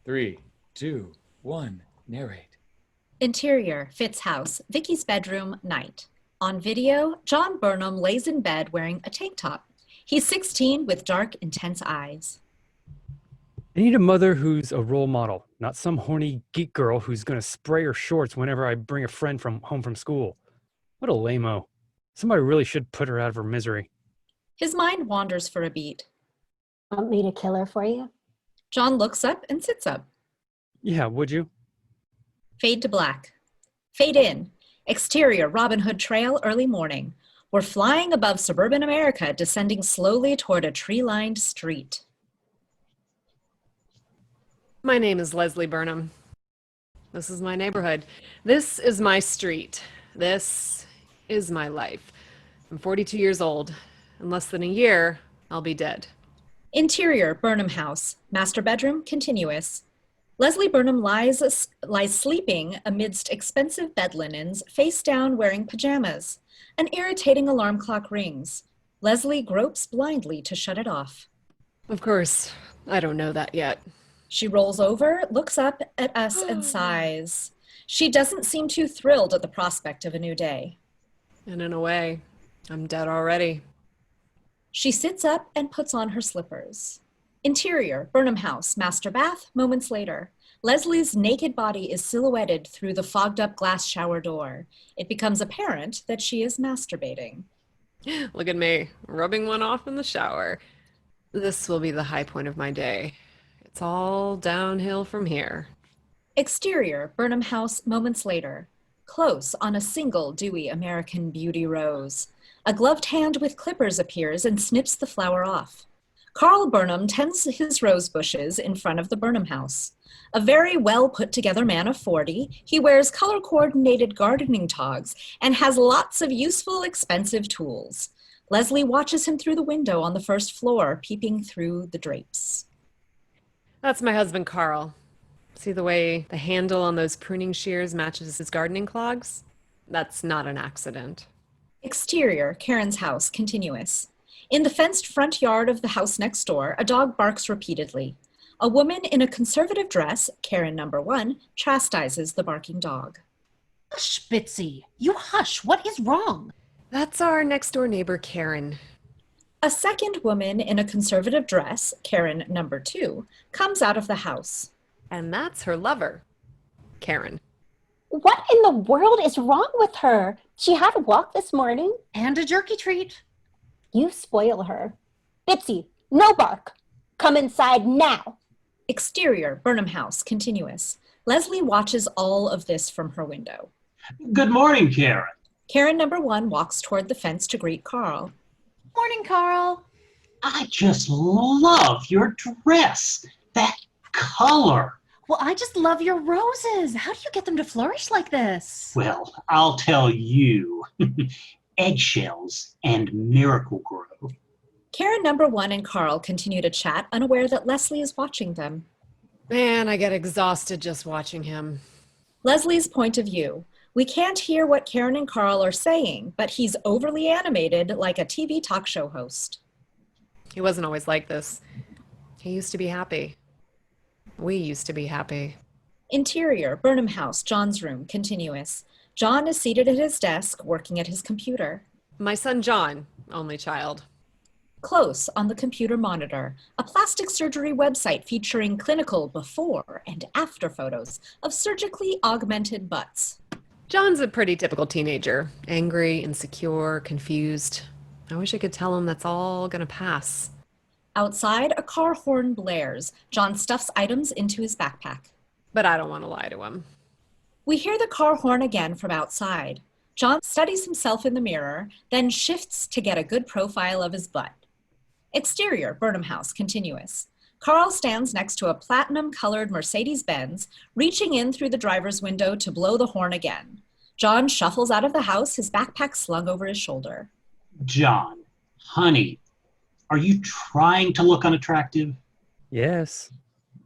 3, 2, 1, narrate. Interior, Fitz house, Vicky's bedroom, night. On video, John Burnham lays in bed wearing a tank top. He's 16 with dark, intense eyes. I need a mother who's a role model, not some horny geek girl who's going to spray her shorts whenever I bring a friend home from school. What a lame-o. Somebody really should put her out of her misery. His mind wanders for a beat. Want me to kill her for you? John looks up and sits up. Yeah, would you? Fade to black. Fade in. Exterior, Robin Hood Trail, early morning. We're flying above suburban America, descending slowly toward a tree-lined street. My name is Leslie Burnham. This is my neighborhood. This is my street. This is my life. I'm 42 years old. In less than a year, I'll be dead. Interior, Burnham house. Master bedroom, continuous. Leslie Burnham lies sleeping amidst expensive bed linens, face down wearing pajamas. An irritating alarm clock rings. Leslie gropes blindly to shut it off. Of course, I don't know that yet. She rolls over, looks up at us and sighs. She doesn't seem too thrilled at the prospect of a new day. And in a way, I'm dead already. She sits up and puts on her slippers. Interior, Burnham house, master bath, moments later. Leslie's naked body is silhouetted through the fogged-up glass shower door. It becomes apparent that she is masturbating. Look at me, rubbing one off in the shower. This will be the high point of my day. It's all downhill from here. Exterior, Burnham house, moments later. Close on a single dewy American Beauty rose. A gloved hand with clippers appears and snips the flower off. Carl Burnham tends his rose bushes in front of the Burnham house. A very well put together man of 40, he wears color coordinated gardening togs and has lots of useful, expensive tools. Leslie watches him through the window on the first floor, peeping through the drapes. That's my husband, Carl. See the way the handle on those pruning shears matches his gardening clogs? That's not an accident. Exterior, Karen's house, continuous. In the fenced front yard of the house next door, a dog barks repeatedly. A woman in a conservative dress, Karen number 1, chastises the barking dog. Hush, Bitsy. You hush. What is wrong? That's our next door neighbor, Karen. A second woman in a conservative dress, Karen number 2, comes out of the house. And that's her lover, Karen. What in the world is wrong with her? She had a walk this morning. And a jerky treat. You spoil her. Bitsy, no bark. Come inside now. Exterior, Burnham house, continuous. Leslie watches all of this from her window. Good morning, Karen. Karen number 1 walks toward the fence to greet Carl. Morning, Carl. I just love your dress. That color. Well, I just love your roses. How do you get them to flourish like this? Well, I'll tell you. Eggshells and Miracle-Gro. Karen number 1 and Carl continue to chat, unaware that Leslie is watching them. Man, I get exhausted just watching him. Leslie's point of view. We can't hear what Karen and Carl are saying, but he's overly animated like a TV talk show host. He wasn't always like this. He used to be happy. We used to be happy. Interior, Burnham house, John's room, continuous. John is seated at his desk, working at his computer. My son, John, only child. Close on the computer monitor, a plastic surgery website featuring clinical before and after photos of surgically augmented butts. John's a pretty typical teenager. Angry, insecure, confused. I wish I could tell him that's all gonna pass. Outside, a car horn blares. John stuffs items into his backpack. But I don't want to lie to him. We hear the car horn again from outside. John studies himself in the mirror, then shifts to get a good profile of his butt. Exterior, Burnham house, continuous. Carl stands next to a platinum-colored Mercedes-Benz, reaching in through the driver's window to blow the horn again. John shuffles out of the house, his backpack slung over his shoulder. John, honey, are you trying to look unattractive? Yes.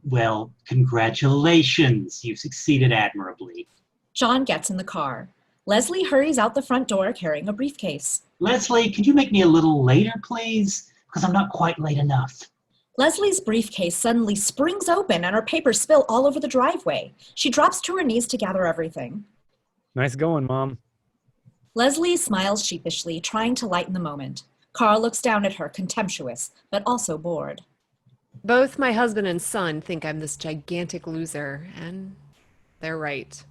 Well, congratulations. You've succeeded admirably. John gets in the car. Leslie hurries out the front door carrying a briefcase. Leslie, could you make me a little later, please? Because I'm not quite late enough. Leslie's briefcase suddenly springs open and her papers spill all over the driveway. She drops to her knees to gather everything. Nice going, Mom. Leslie smiles sheepishly, trying to lighten the moment. Carl looks down at her, contemptuous, but also bored. Both my husband and son think I'm this gigantic loser, and they're right.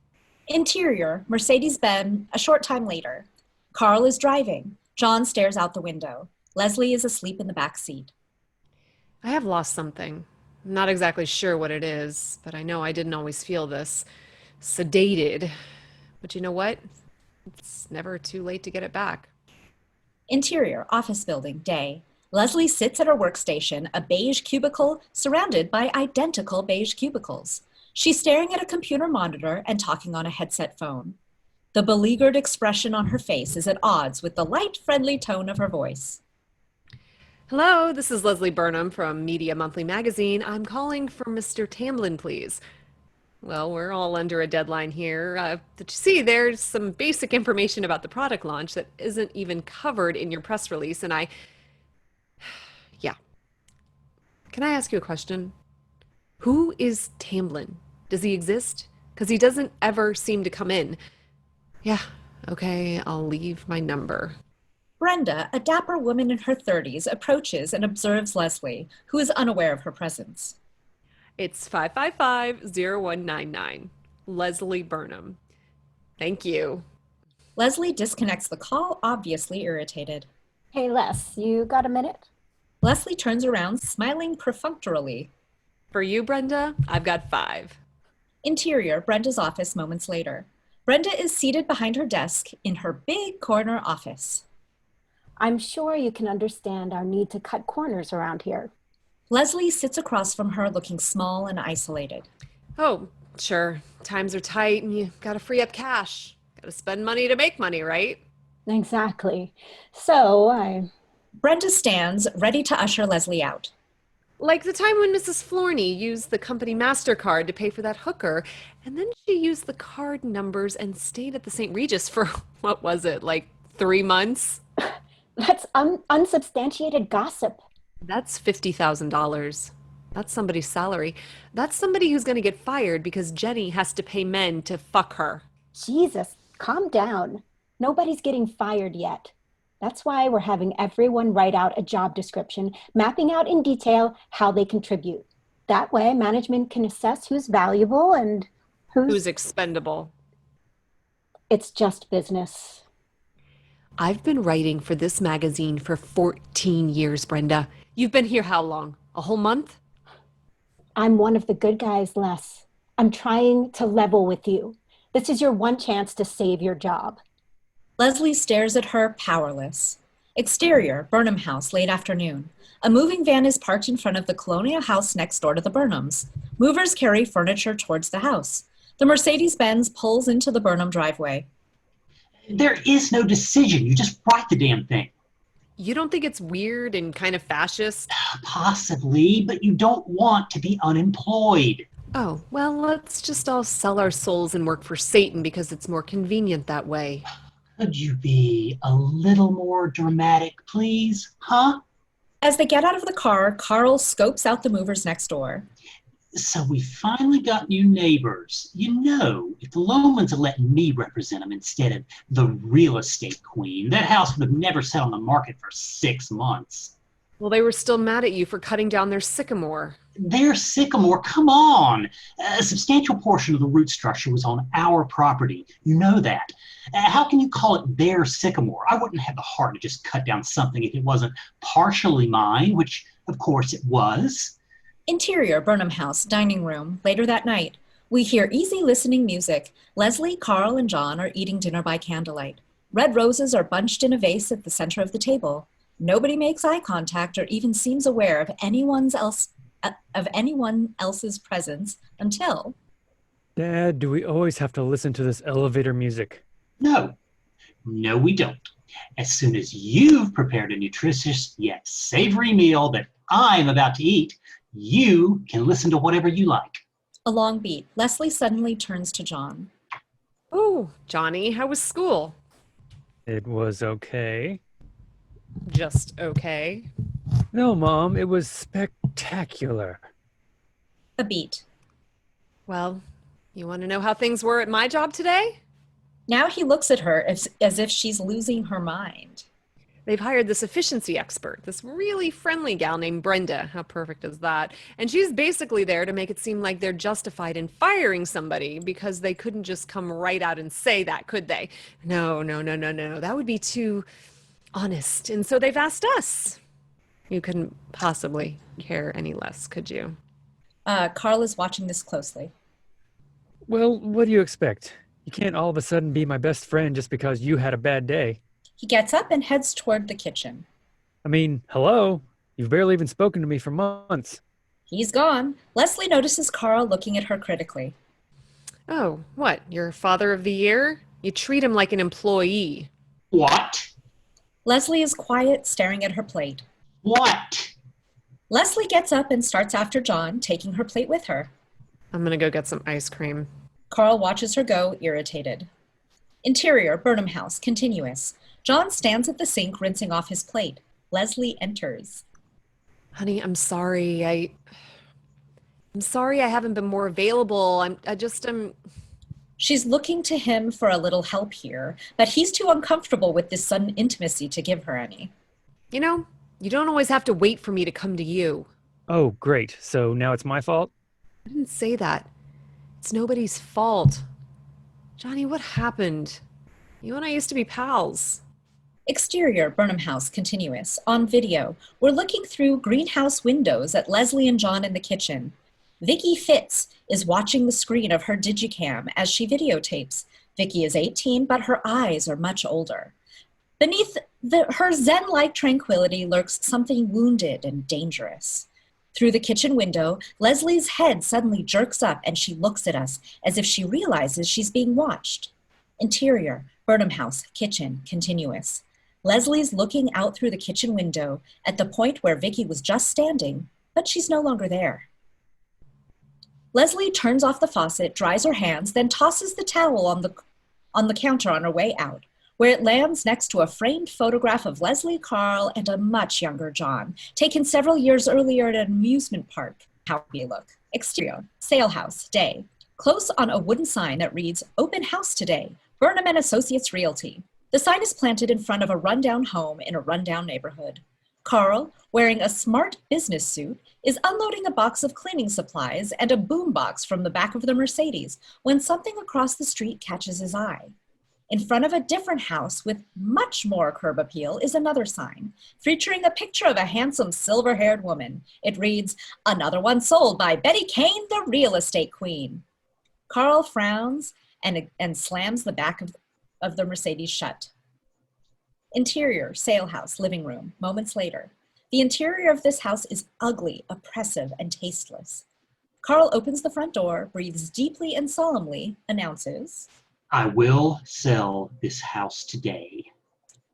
Interior, Mercedes-Benz, a short time later. Carl is driving. John stares out the window. Leslie is asleep in the back seat. I have lost something. I'm not exactly sure what it is, but I know I didn't always feel this sedated. But you know what? It's never too late to get it back. Interior, office building, day. Leslie sits at her workstation, a beige cubicle surrounded by identical beige cubicles. She's staring at a computer monitor and talking on a headset phone. The beleaguered expression on her face is at odds with the light, friendly tone of her voice. Hello, this is Leslie Burnham from Media Monthly Magazine. I'm calling for Mr. Tamblyn, please. Well, we're all under a deadline here. But you see, there's some basic information about the product launch that isn't even covered in your press release, and yeah. Can I ask you a question? Who is Tamblyn? Does he exist? Because he doesn't ever seem to come in. Yeah, okay, I'll leave my number. Brenda, a dapper woman in her 30s, approaches and observes Leslie, who is unaware of her presence. It's 555-0199. Leslie Burnham. Thank you. Leslie disconnects the call, obviously irritated. Hey, Les, you got a minute? Leslie turns around, smiling perfunctorily. For you, Brenda, I've got 5. Interior, Brenda's office moments later. Brenda is seated behind her desk in her big corner office. I'm sure you can understand our need to cut corners around here. Leslie sits across from her looking small and isolated. Oh, sure. Times are tight and you gotta free up cash. Gotta spend money to make money, right? Exactly. So Brenda stands, ready to usher Leslie out. Like the time when Mrs. Florney used the company MasterCard to pay for that hooker, and then she used the card numbers and stayed at the St. Regis for, what was it, like 3 months? That's unsubstantiated gossip. That's $50,000. That's somebody's salary. That's somebody who's going to get fired because Jenny has to pay men to fuck her. Jesus, calm down. Nobody's getting fired yet. That's why we're having everyone write out a job description, mapping out in detail how they contribute. That way, management can assess who's valuable and Who's expendable. It's just business. I've been writing for this magazine for 14 years, Brenda. You've been here how long? A whole month? I'm one of the good guys, Les. I'm trying to level with you. This is your one chance to save your job. Leslie stares at her, powerless. Exterior, Burnham House, late afternoon. A moving van is parked in front of the colonial house next door to the Burnhams. Movers carry furniture towards the house. The Mercedes-Benz pulls into the Burnham driveway. There is no decision. You just write the damn thing. You don't think it's weird and kind of fascist? Possibly, but you don't want to be unemployed. Oh, well, let's just all sell our souls and work for Satan because it's more convenient that way. Could you be a little more dramatic, please? Huh? As they get out of the car, Carl scopes out the movers next door. So we finally got new neighbors. You know, if the Lomans had let me represent them instead of the real estate queen, that house would have never sat on the market for 6 months. Well, they were still mad at you for cutting down their sycamore. Their sycamore, come on. A substantial portion of the root structure was on our property. You know that. How can you call it their sycamore? I wouldn't have the heart to just cut down something if it wasn't partially mine, which of course it was. Interior, Burnham House, dining room, later that night. We hear easy listening music. Leslie, Carl, and John are eating dinner by candlelight. Red roses are bunched in a vase at the center of the table. Nobody makes eye contact or even seems aware of anyone else's presence until... Dad, do we always have to listen to this elevator music? No, we don't. As soon as you've prepared a nutritious yet savory meal that I'm about to eat, you can listen to whatever you like. A long beat. Leslie suddenly turns to John. Oh, Johnny, how was school? It was okay. Just okay. No, Mom, it was spectacular. A beat. Well, you want to know how things were at my job today? Now he looks at her as if she's losing her mind. They've hired this efficiency expert, this really friendly gal named Brenda. How perfect is that? And she's basically there to make it seem like they're justified in firing somebody because they couldn't just come right out and say that, could they? No. That would be too honest. And so they've asked us. You couldn't possibly care any less, could you? Carl is watching this closely. Well, what do you expect? You can't all of a sudden be my best friend just because you had a bad day. He gets up and heads toward the kitchen. I mean, hello? You've barely even spoken to me for months. He's gone. Leslie notices Carl looking at her critically. Oh, what? Your father of the year? You treat him like an employee. What? Leslie is quiet, staring at her plate. What? Leslie gets up and starts after John, taking her plate with her. I'm gonna go get some ice cream. Carl watches her go, irritated. Interior, Burnham House, continuous. John stands at the sink, rinsing off his plate. Leslie enters. Honey, I'm sorry. I'm sorry I haven't been more available. I'm. She's looking to him for a little help here, but he's too uncomfortable with this sudden intimacy to give her any. You know, you don't always have to wait for me to come to you. Oh, great. So now it's my fault? I didn't say that. It's nobody's fault. Johnny, what happened? You and I used to be pals. Exterior, Burnham House, continuous. On video, we're looking through greenhouse windows at Leslie and John in the kitchen. Vicky Fitz is watching the screen of her digicam as she videotapes. Vicky is 18, but her eyes are much older. Beneath her zen-like tranquility lurks something wounded and dangerous. Through the kitchen window, Leslie's head suddenly jerks up and she looks at us as if she realizes she's being watched. Interior, Burnham House, kitchen, continuous. Leslie's looking out through the kitchen window at the point where Vicky was just standing, but she's no longer there. Leslie turns off the faucet, dries her hands, then tosses the towel on the counter on her way out, where it lands next to a framed photograph of Leslie, Carl, and a much younger John, taken several years earlier at an amusement park. How we look. Exterior, Sale House, day. Close on a wooden sign that reads, Open House Today, Burnham and Associates Realty. The sign is planted in front of a rundown home in a rundown neighborhood. Carl, wearing a smart business suit, is unloading a box of cleaning supplies and a boom box from the back of the Mercedes when something across the street catches his eye. In front of a different house with much more curb appeal is another sign, featuring a picture of a handsome silver-haired woman. It reads, Another one sold by Betty Kane, the real estate queen. Carl frowns and slams the back of the Mercedes shut. Interior, sale house, living room, moments later. The interior of this house is ugly, oppressive, and tasteless. Carl opens the front door, breathes deeply and solemnly, announces, I will sell this house today.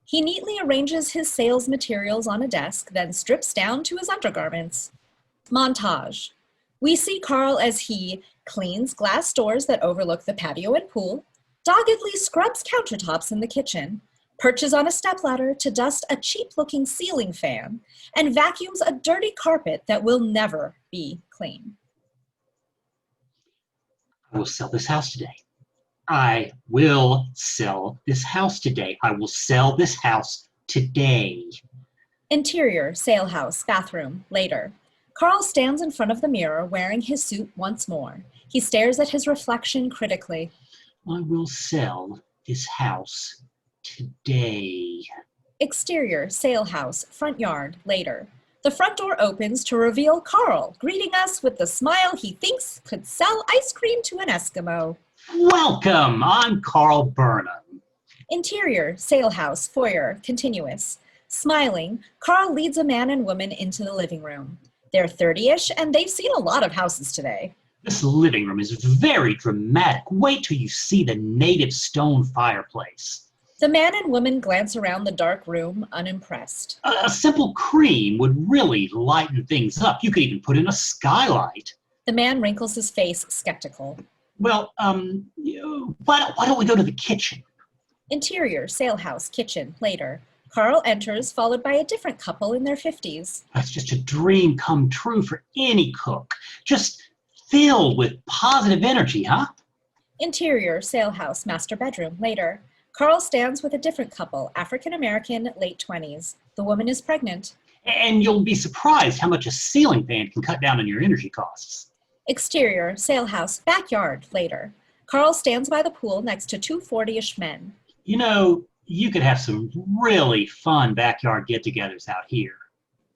He neatly arranges his sales materials on a desk, then strips down to his undergarments. Montage. We see Carl as he cleans glass doors that overlook the patio and pool, doggedly scrubs countertops in the kitchen, perches on a stepladder to dust a cheap-looking ceiling fan, and vacuums a dirty carpet that will never be clean. I will sell this house today. I will sell this house today. I will sell this house today. Interior, sale house, bathroom, later. Carl stands in front of the mirror wearing his suit once more. He stares at his reflection critically. I will sell this house today. Exterior, sale house, front yard, later. The front door opens to reveal Carl, greeting us with the smile he thinks could sell ice cream to an Eskimo. Welcome, I'm Carl Burnham. Interior, sale house, foyer, continuous. Smiling, Carl leads a man and woman into the living room. They're 30-ish and they've seen a lot of houses today. This living room is very dramatic. Wait till you see the native stone fireplace. The man and woman glance around the dark room, unimpressed. A simple cream would really lighten things up. You could even put in a skylight. The man wrinkles his face, skeptical. Well, why don't we go to the kitchen? Interior, sale house, kitchen, later. Carl enters, followed by a different couple in their 50s. That's just a dream come true for any cook. Just filled with positive energy, huh? Interior, sail house, master bedroom, later. Carl stands with a different couple, African American, late 20s. The woman is pregnant. And you'll be surprised how much a ceiling fan can cut down on your energy costs. Exterior, sail house, backyard, later. Carl stands by the pool next to two 40-ish men. You know, you could have some really fun backyard get-togethers out here.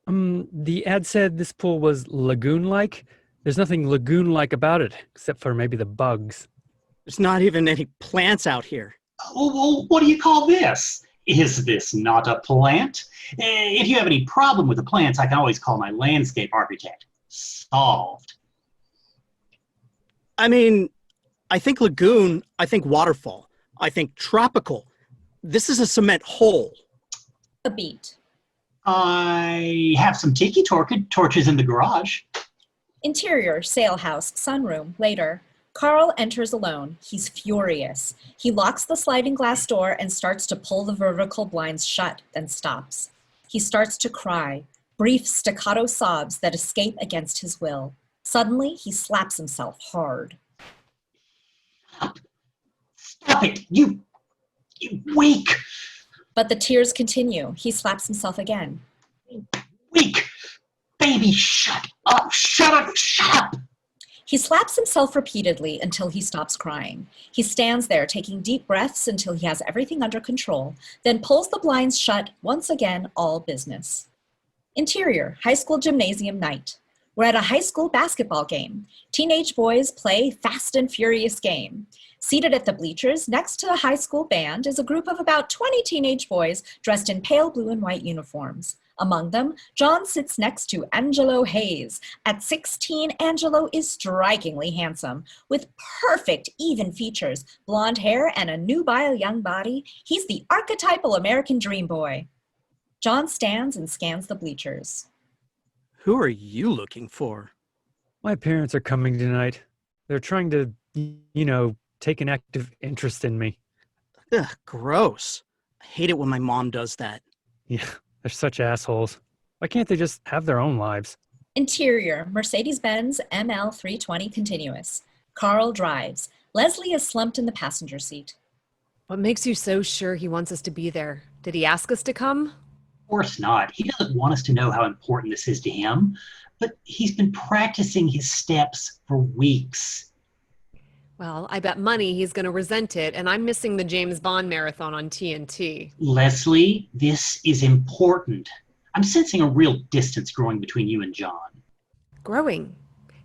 The ad said this pool was lagoon-like. There's nothing lagoon-like about it, except for maybe the bugs. There's not even any plants out here. Well, what do you call this? Is this not a plant? If you have any problem with the plants, I can always call my landscape architect. Solved. I mean, I think lagoon, I think waterfall, I think tropical. This is a cement hole. A beat. I have some tiki torches in the garage. Interior, sail house, sunroom, later. Carl enters alone. He's furious. He locks the sliding glass door and starts to pull the vertical blinds shut, then stops. He starts to cry, brief staccato sobs that escape against his will. Suddenly, he slaps himself hard. Stop it, you weak, But the tears continue. He slaps himself again. weak. Baby, shut up, shut up, shut up. He slaps himself repeatedly until he stops crying. He stands there taking deep breaths until he has everything under control, then pulls the blinds shut, once again, all business. Interior, high school gymnasium night. We're at a high school basketball game. Teenage boys play fast and furious game. Seated at the bleachers next to the high school band is a group of about 20 teenage boys dressed in pale blue and white uniforms. Among them, John sits next to Angelo Hayes. At 16, Angelo is strikingly handsome. With perfect, even features, blonde hair, and a nubile young body, he's the archetypal American dream boy. John stands and scans the bleachers. Who are you looking for? My parents are coming tonight. They're trying to, take an active interest in me. Ugh, gross. I hate it when my mom does that. Yeah, they're such assholes. Why can't they just have their own lives? Interior, Mercedes-Benz ML320 continuous. Carl drives. Leslie is slumped in the passenger seat. What makes you so sure he wants us to be there? Did he ask us to come? Of course not. He doesn't want us to know how important this is to him, but he's been practicing his steps for weeks. Well, I bet money he's going to resent it, and I'm missing the James Bond marathon on TNT. Leslie, this is important. I'm sensing a real distance growing between you and John. Growing.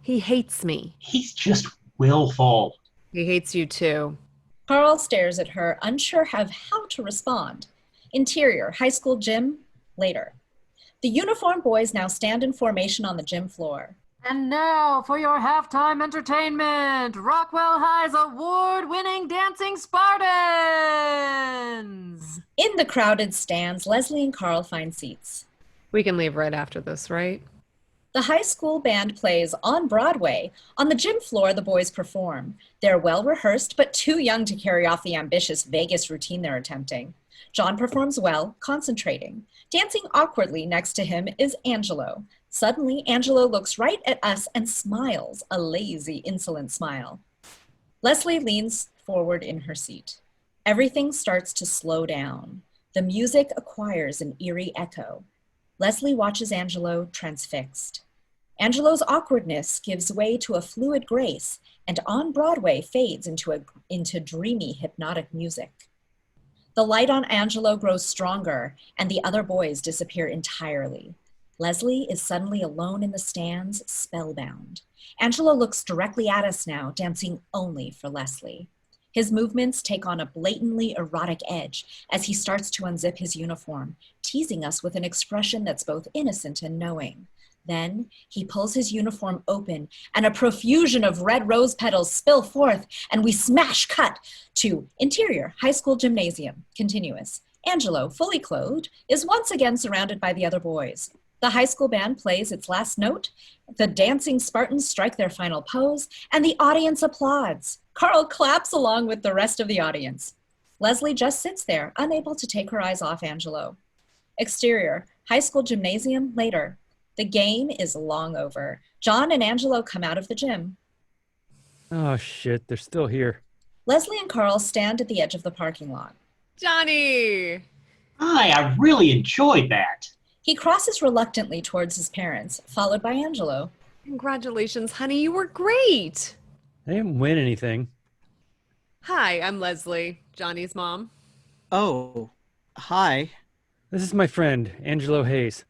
He hates me. He's just willful. He hates you too. Carl stares at her, unsure of how to respond. Interior, high school gym, later. The uniformed boys now stand in formation on the gym floor. And now for your halftime entertainment, Rockwell High's award-winning dancing Spartans! In the crowded stands, Leslie and Carl find seats. We can leave right after this, right? The high school band plays on Broadway. On the gym floor, the boys perform. They're well-rehearsed, but too young to carry off the ambitious Vegas routine they're attempting. John performs well, concentrating. Dancing awkwardly next to him is Angelo. Suddenly, Angelo looks right at us and smiles, a lazy, insolent smile. Leslie leans forward in her seat. Everything starts to slow down. The music acquires an eerie echo. Leslie watches Angelo transfixed. Angelo's awkwardness gives way to a fluid grace, and on Broadway fades into dreamy, hypnotic music. The light on Angelo grows stronger, and the other boys disappear entirely. Leslie is suddenly alone in the stands, spellbound. Angelo looks directly at us now, dancing only for Leslie. His movements take on a blatantly erotic edge as he starts to unzip his uniform, teasing us with an expression that's both innocent and knowing. Then he pulls his uniform open and a profusion of red rose petals spill forth, and we smash cut to interior high school gymnasium, continuous. Angelo, fully clothed, is once again surrounded by the other boys. The high school band plays its last note, the dancing Spartans strike their final pose, and the audience applauds. Carl claps along with the rest of the audience. Leslie just sits there, unable to take her eyes off Angelo. Exterior, high school gymnasium, later. The game is long over. John and Angelo come out of the gym. Oh shit, they're still here. Leslie and Carl stand at the edge of the parking lot. Johnny! Hi, I really enjoyed that. He crosses reluctantly towards his parents, followed by Angelo. Congratulations, honey. You were great. I didn't win anything. Hi, I'm Leslie, Johnny's mom. Oh, hi. This is my friend, Angelo Hayes.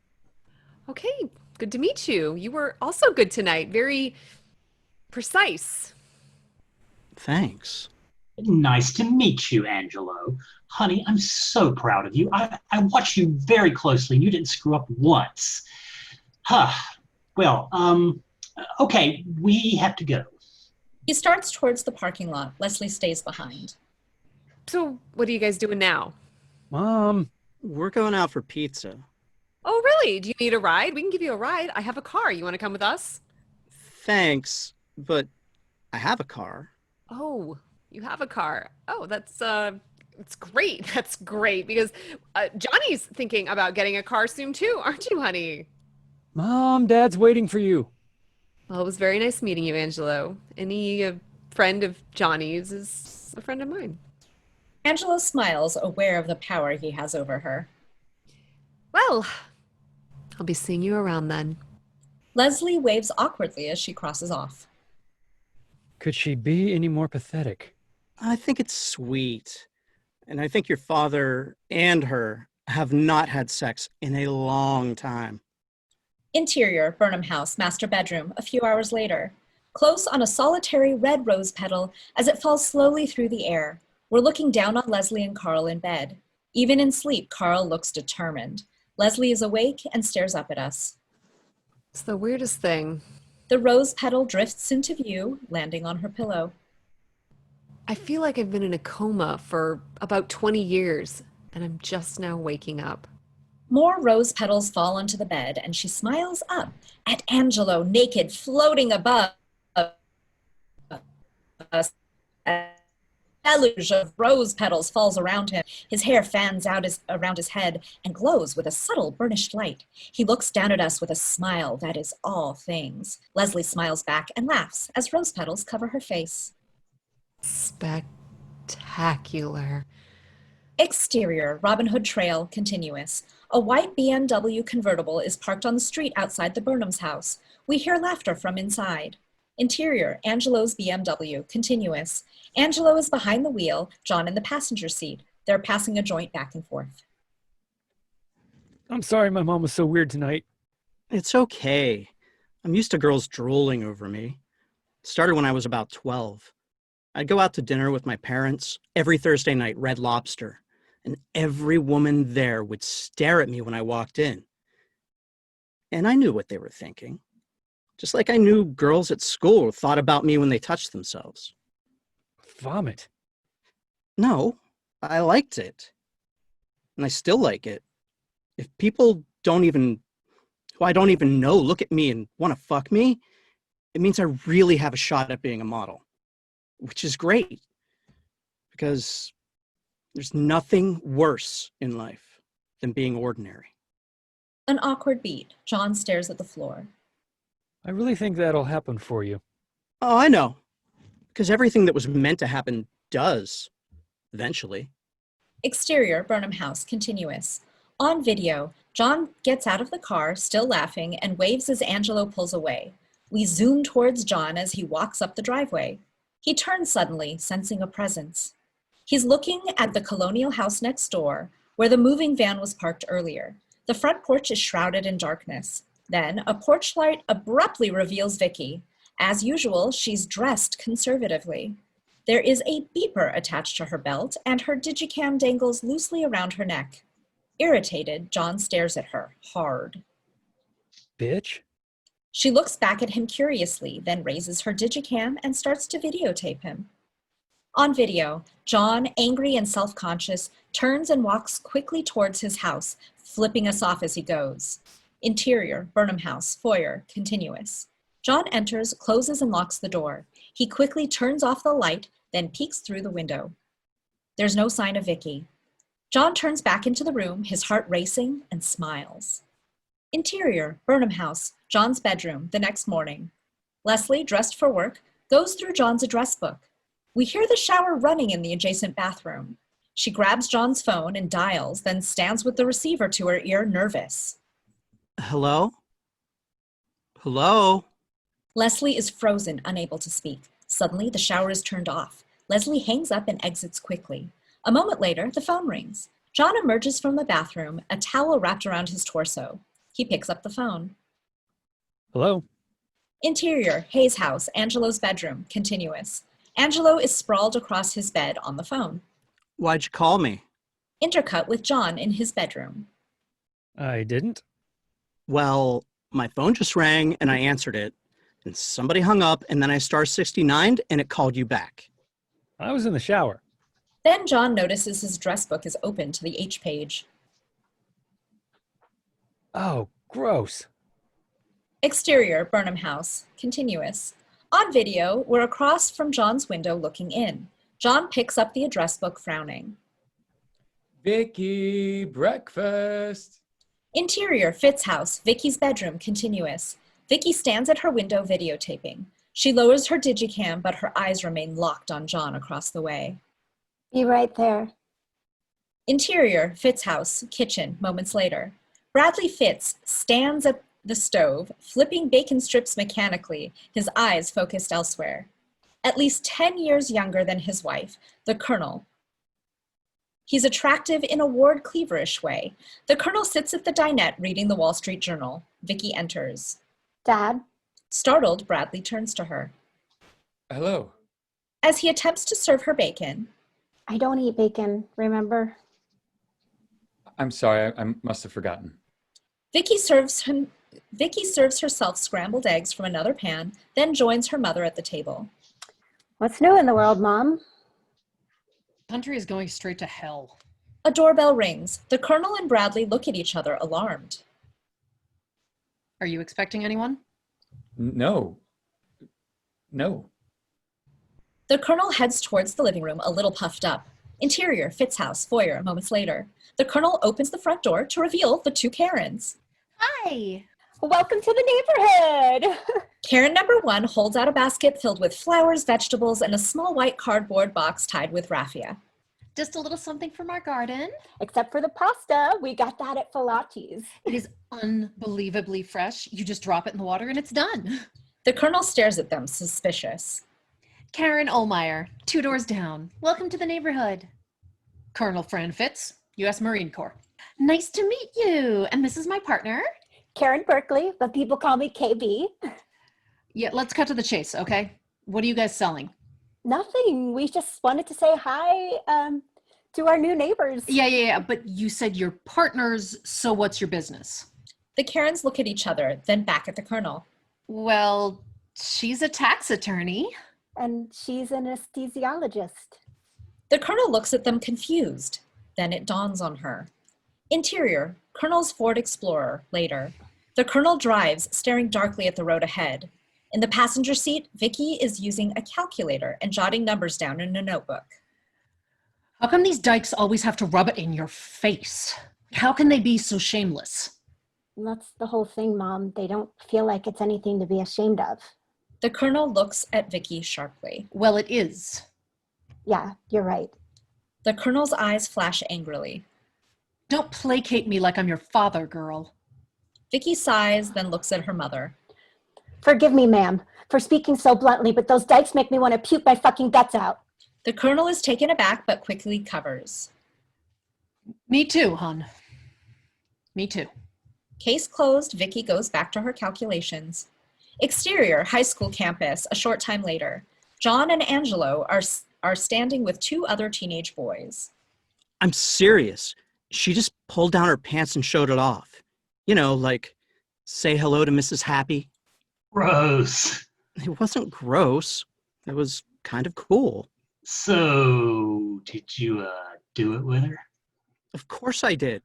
Okay, good to meet you. You were also good tonight. Very precise. Thanks. Nice to meet you, Angelo. Honey, I'm so proud of you. I watched you very closely and you didn't screw up once. Huh. Well, okay, we have to go. He starts towards the parking lot. Leslie stays behind. So, what are you guys doing now? Mom. We're going out for pizza. Oh, really? Do you need a ride? We can give you a ride. I have a car. You want to come with us? Thanks, but I have a car. Oh, you have a car. Oh, it's great. That's great because Johnny's thinking about getting a car soon too, aren't you, honey? Mom, Dad's waiting for you. Well, it was very nice meeting you, Angelo. Any friend of Johnny's is a friend of mine. Angelo smiles, aware of the power he has over her. Well, I'll be seeing you around then. Leslie waves awkwardly as she crosses off. Could she be any more pathetic? I think it's sweet. And I think your father and her have not had sex in a long time. Interior, Burnham House, master bedroom, a few hours later. Close on a solitary red rose petal as it falls slowly through the air. We're looking down on Leslie and Carl in bed. Even in sleep, Carl looks determined. Leslie is awake and stares up at us. It's the weirdest thing. The rose petal drifts into view, landing on her pillow. I feel like I've been in a coma for about 20 years, and I'm just now waking up. More rose petals fall onto the bed, and she smiles up at Angelo, naked, floating above. A deluge of rose petals falls around him. His hair fans out around his head and glows with a subtle burnished light. He looks down at us with a smile that is all things. Leslie smiles back and laughs as rose petals cover her face. Spectacular. Exterior, Robin Hood Trail, continuous. A white BMW convertible is parked on the street outside the Burnhams' house. We hear laughter from inside. Interior, Angelo's BMW, continuous. Angelo is behind the wheel, John in the passenger seat. They're passing a joint back and forth. I'm sorry my mom was so weird tonight. It's okay. I'm used to girls drooling over me. It started when I was about 12. I'd go out to dinner with my parents every Thursday night, Red Lobster, and every woman there would stare at me when I walked in. And I knew what they were thinking. Just like I knew girls at school thought about me when they touched themselves. Vomit. No, I liked it. And I still like it. If people who I don't even know look at me and want to fuck me, it means I really have a shot at being a model. Which is great. Because there's nothing worse in life than being ordinary. An awkward beat. John stares at the floor. I really think that'll happen for you. Oh, I know. Because everything that was meant to happen does, eventually. Exterior, Burnham House, continuous. On video, John gets out of the car, still laughing, and waves as Angelo pulls away. We zoom towards John as he walks up the driveway. He turns suddenly, sensing a presence. He's looking at the colonial house next door, where the moving van was parked earlier. The front porch is shrouded in darkness. Then, a porch light abruptly reveals Vicky. As usual, she's dressed conservatively. There is a beeper attached to her belt, and her digicam dangles loosely around her neck. Irritated, John stares at her, hard. Bitch. She looks back at him curiously, then raises her digicam and starts to videotape him. On video, John, angry and self-conscious, turns and walks quickly towards his house, flipping us off as he goes. Interior, Burnham House, foyer, continuous. John enters, closes and locks the door. He quickly turns off the light, then peeks through the window. There's no sign of Vicky. John turns back into the room, his heart racing, and smiles. Interior, Burnham House, John's bedroom, the next morning. Leslie, dressed for work, goes through John's address book. We hear the shower running in the adjacent bathroom. She grabs John's phone and dials, then stands with the receiver to her ear, nervous. Hello? Hello? Leslie is frozen, unable to speak. Suddenly, the shower is turned off. Leslie hangs up and exits quickly. A moment later, the phone rings. John emerges from the bathroom, a towel wrapped around his torso. He picks up the phone. Hello? Interior, Hayes' house, Angelo's bedroom, continuous. Angelo is sprawled across his bed on the phone. Why'd you call me? Intercut with John in his bedroom. I didn't. Well, my phone just rang and I answered it. And somebody hung up and then I star 69'd and it called you back. I was in the shower. Then John notices his address book is open to the H page. Oh, gross. Exterior, Burnham House, continuous. On video, we're across from John's window looking in. John picks up the address book, frowning. Vicky, breakfast. Interior, Fitz's house, Vicky's bedroom, continuous. Vicky stands at her window videotaping. She lowers her digicam, but her eyes remain locked on John across the way. Be right there. Interior, Fitz's house, kitchen, moments later. Bradley Fitz stands at the stove, flipping bacon strips mechanically, his eyes focused elsewhere. At least 10 years younger than his wife, the Colonel. He's attractive in a Ward Cleaverish way. The Colonel sits at the dinette reading the Wall Street Journal. Vicky enters. Dad? Startled, Bradley turns to her. Hello. As he attempts to serve her bacon. I don't eat bacon, remember? I'm sorry, I must have forgotten. Vicky serves herself scrambled eggs from another pan, then joins her mother at the table. What's new in the world, Mom? Country is going straight to hell. A doorbell rings. The Colonel and Bradley look at each other, alarmed. Are you expecting anyone? No. The Colonel heads towards the living room, a little puffed up. Interior, Fitz's house, foyer, moments later. The Colonel opens the front door to reveal the two Karens. Hi. Welcome to the neighborhood. Karen number 1 holds out a basket filled with flowers, vegetables, and a small white cardboard box tied with raffia. Just a little something from our garden. Except for the pasta, we got that at Filati's. It is unbelievably fresh. You just drop it in the water and it's done. The Colonel stares at them, suspicious. Karen Ohlmeyer, 2 doors down. Welcome to the neighborhood. Colonel Fran Fitz, U.S. Marine Corps. Nice to meet you. And this is my partner. Karen Berkeley, but people call me KB. Yeah, let's cut to the chase, okay? What are you guys selling? Nothing. We just wanted to say hi to our new neighbors. Yeah, but you said you're partners, so what's your business? The Karens look at each other, then back at the Colonel. Well, she's a tax attorney. And she's an anesthesiologist. The Colonel looks at them confused. Then it dawns on her. Interior, Colonel's Ford Explorer, later. The Colonel drives, staring darkly at the road ahead. In the passenger seat, Vicky is using a calculator and jotting numbers down in a notebook. How come these dykes always have to rub it in your face? How can they be so shameless? That's the whole thing, Mom. They don't feel like it's anything to be ashamed of. The Colonel looks at Vicky sharply. Well, it is. Yeah, you're right. The Colonel's eyes flash angrily. Don't placate me like I'm your father, girl. Vicky sighs, then looks at her mother. Forgive me, ma'am, for speaking so bluntly, but those dykes make me want to puke my fucking guts out. The Colonel is taken aback, but quickly covers. Me too, hon. Me too. Case closed, Vicky goes back to her calculations. Exterior, high school campus, a short time later. John and Angelo are standing with 2 other teenage boys. I'm serious. She just pulled down her pants and showed it off. You know, like, say hello to Mrs. Happy. Gross. It wasn't gross. It was kind of cool. So, did you do it with her? Of course I did.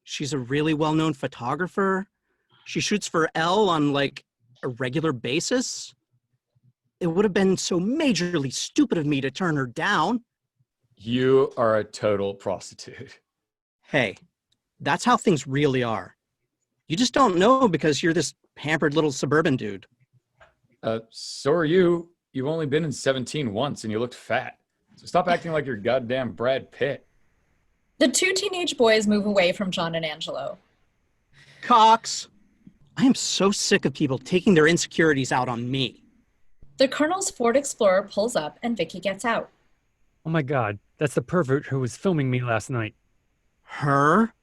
She's a really well-known photographer. She shoots for Elle on, like, a regular basis. It would have been so majorly stupid of me to turn her down. You are a total prostitute. Hey, that's how things really are. You just don't know because you're this pampered little suburban dude. So are you. You've only been in 17 once and you looked fat. So stop acting like you're goddamn Brad Pitt. The two teenage boys move away from John and Angelo. Cox! I am so sick of people taking their insecurities out on me. The Colonel's Ford Explorer pulls up and Vicky gets out. Oh my God, that's the pervert who was filming me last night. Her?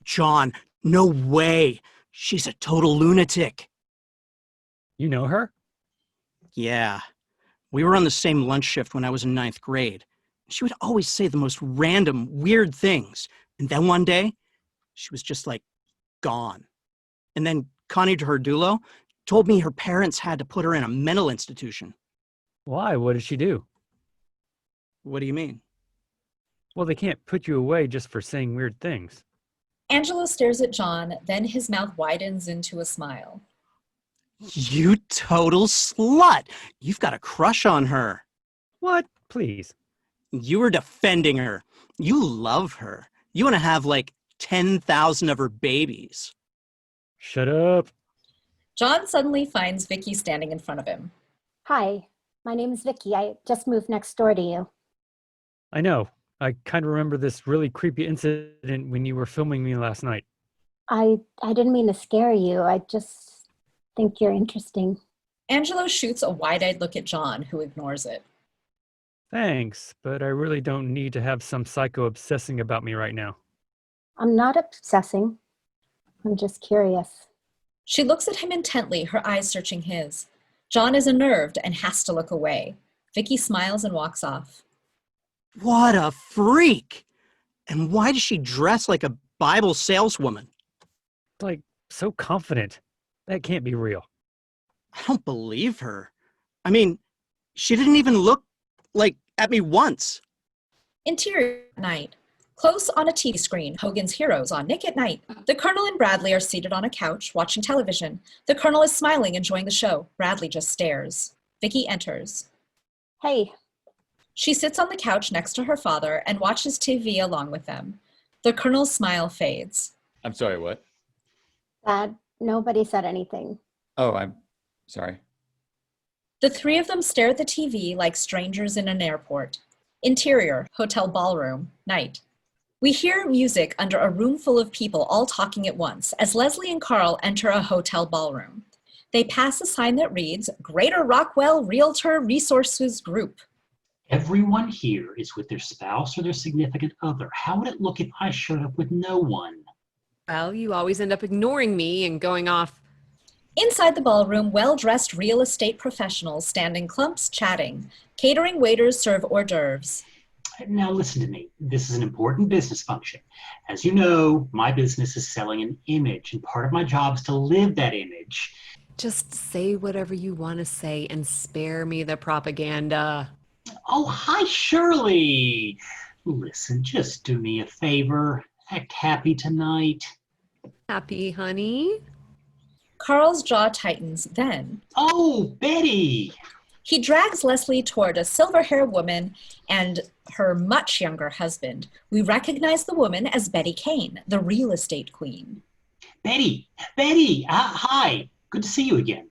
John, no way. She's a total lunatic. You know her? Yeah. We were on the same lunch shift when I was in 9th grade. She would always say the most random, weird things. And then one day, she was just like, gone. And then Connie Terdulo told me her parents had to put her in a mental institution. Why? What did she do? What do you mean? Well, they can't put you away just for saying weird things. Angelo stares at John, then his mouth widens into a smile. You total slut! You've got a crush on her. What? Please. You were defending her. You love her. You want to have like 10,000 of her babies. Shut up. John suddenly finds Vicky standing in front of him. Hi, my name is Vicky. I just moved next door to you. I know. I kind of remember this really creepy incident when you were filming me last night. I didn't mean to scare you. I just think you're interesting. Angelo shoots a wide-eyed look at John, who ignores it. Thanks, but I really don't need to have some psycho obsessing about me right now. I'm not obsessing. I'm just curious. She looks at him intently, her eyes searching his. John is unnerved and has to look away. Vicky smiles and walks off. What a freak! And why does she dress like a Bible saleswoman? Like, so confident. That can't be real. I don't believe her. I mean, she didn't even look like at me once. Interior at night. Close on a TV screen, Hogan's Heroes on Nick at Night. The Colonel and Bradley are seated on a couch, watching television. The Colonel is smiling, enjoying the show. Bradley just stares. Vicky enters. Hey, She sits on the couch next to her father and watches TV along with them. The Colonel's smile fades. I'm sorry, what? Dad, nobody said anything. Oh, I'm sorry. The three of them stare at the TV like strangers in an airport. Interior, hotel ballroom, night. We hear music under a room full of people all talking at once as Leslie and Carl enter a hotel ballroom. They pass a sign that reads, Greater Rockwell Realtor Resources Group. Everyone here is with their spouse or their significant other. How would it look if I showed up with no one? Well, you always end up ignoring me and going off. Inside the ballroom, well-dressed real estate professionals stand in clumps chatting. Catering waiters serve hors d'oeuvres. Now listen to me. This is an important business function. As you know, my business is selling an image, and part of my job is to live that image. Just say whatever you want to say and spare me the propaganda. Oh, hi, Shirley. Listen, just do me a favor. Act happy tonight. Happy, honey? Carl's jaw tightens, then Oh, Betty. he drags Leslie toward a silver-haired woman and her much younger husband. We recognize the woman as Betty Kane, the real estate queen. Betty, hi. Good to see you again.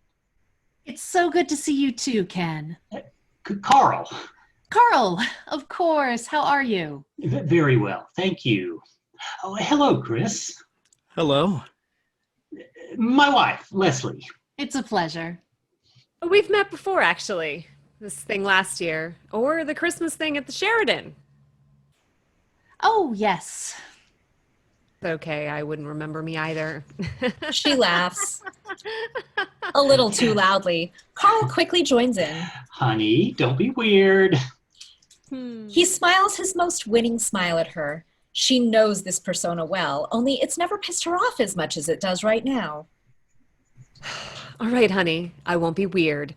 It's so good to see you too, Ken. Carl. Carl, of course. How are you? Very well, thank you. Oh, hello, Chris. Hello. My wife, Leslie. It's a pleasure. We've met before, actually. This thing last year. Or the Christmas thing at the Sheridan. Oh, yes. Okay, I wouldn't remember me either. She laughs. A little too loudly. Carl quickly joins in. Honey, don't be weird. He smiles his most winning smile at her. She knows this persona well, only it's never pissed her off as much as it does right now. All right, honey. I won't be weird.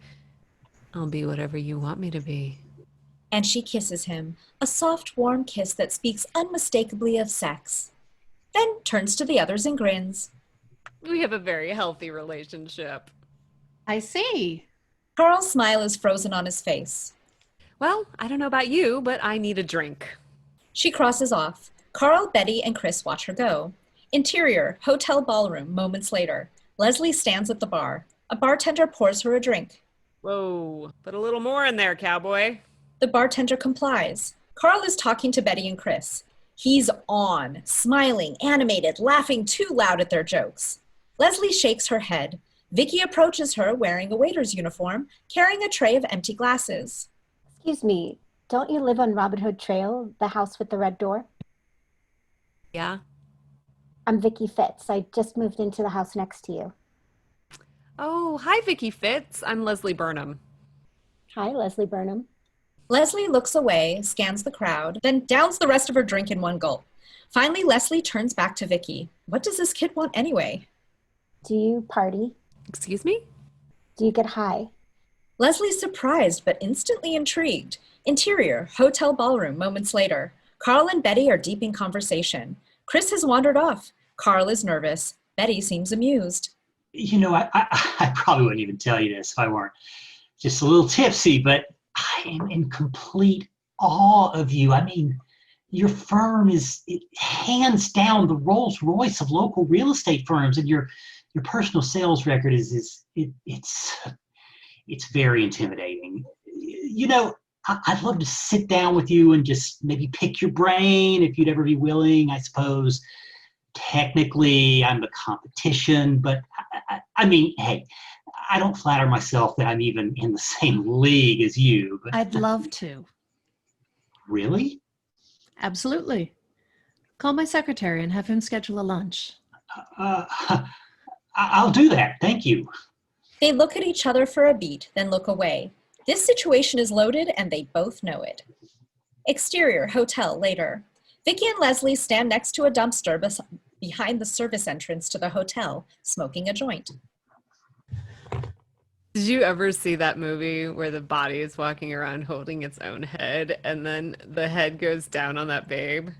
I'll be whatever you want me to be. And she kisses him, a soft, warm kiss that speaks unmistakably of sex. Then turns to the others and grins. We have a very healthy relationship. I see. Carl's smile is frozen on his face. Well, I don't know about you, but I need a drink. She crosses off. Carl, Betty, and Chris watch her go. Interior, hotel ballroom, moments later. Leslie stands at the bar. A bartender pours her a drink. Whoa, put a little more in there, cowboy. The bartender complies. Carl is talking to Betty and Chris. He's on, smiling, animated, laughing too loud at their jokes. Leslie shakes her head. Vicky approaches her wearing a waiter's uniform, carrying a tray of empty glasses. Excuse me, don't you live on Robin Hood Trail, the house with the red door? Yeah. I'm Vicky Fitz. I just moved into the house next to you. Oh, hi, Vicky Fitz. I'm Leslie Burnham. Hi, Leslie Burnham. Leslie looks away, scans the crowd, then downs the rest of her drink in one gulp. Finally, Leslie turns back to Vicky. What does this kid want anyway? Do you party? Excuse me? Do you get high? Leslie's surprised but instantly intrigued. Interior, hotel ballroom, moments later. Carl and Betty are deep in conversation. Chris has wandered off. Carl is nervous. Betty seems amused. You know, I probably wouldn't even tell you this if I weren't just a little tipsy, but I am in complete awe of you. I mean, your firm is hands down the Rolls Royce of local real estate firms, and your personal sales record it's very intimidating. You know, I'd love to sit down with you and just maybe pick your brain if you'd ever be willing. I suppose technically I'm the competition, but I mean, hey, I don't flatter myself that I'm even in the same league as you. But I'd love to. Really? Absolutely. Call my secretary and have him schedule a lunch. I'll do that. Thank you. They look at each other for a beat, then look away. This situation is loaded and they both know it. Exterior, hotel, later. Vicky and Leslie stand next to a dumpster behind the service entrance to the hotel, smoking a joint. Did you ever see that movie where the body is walking around holding its own head and then the head goes down on that babe?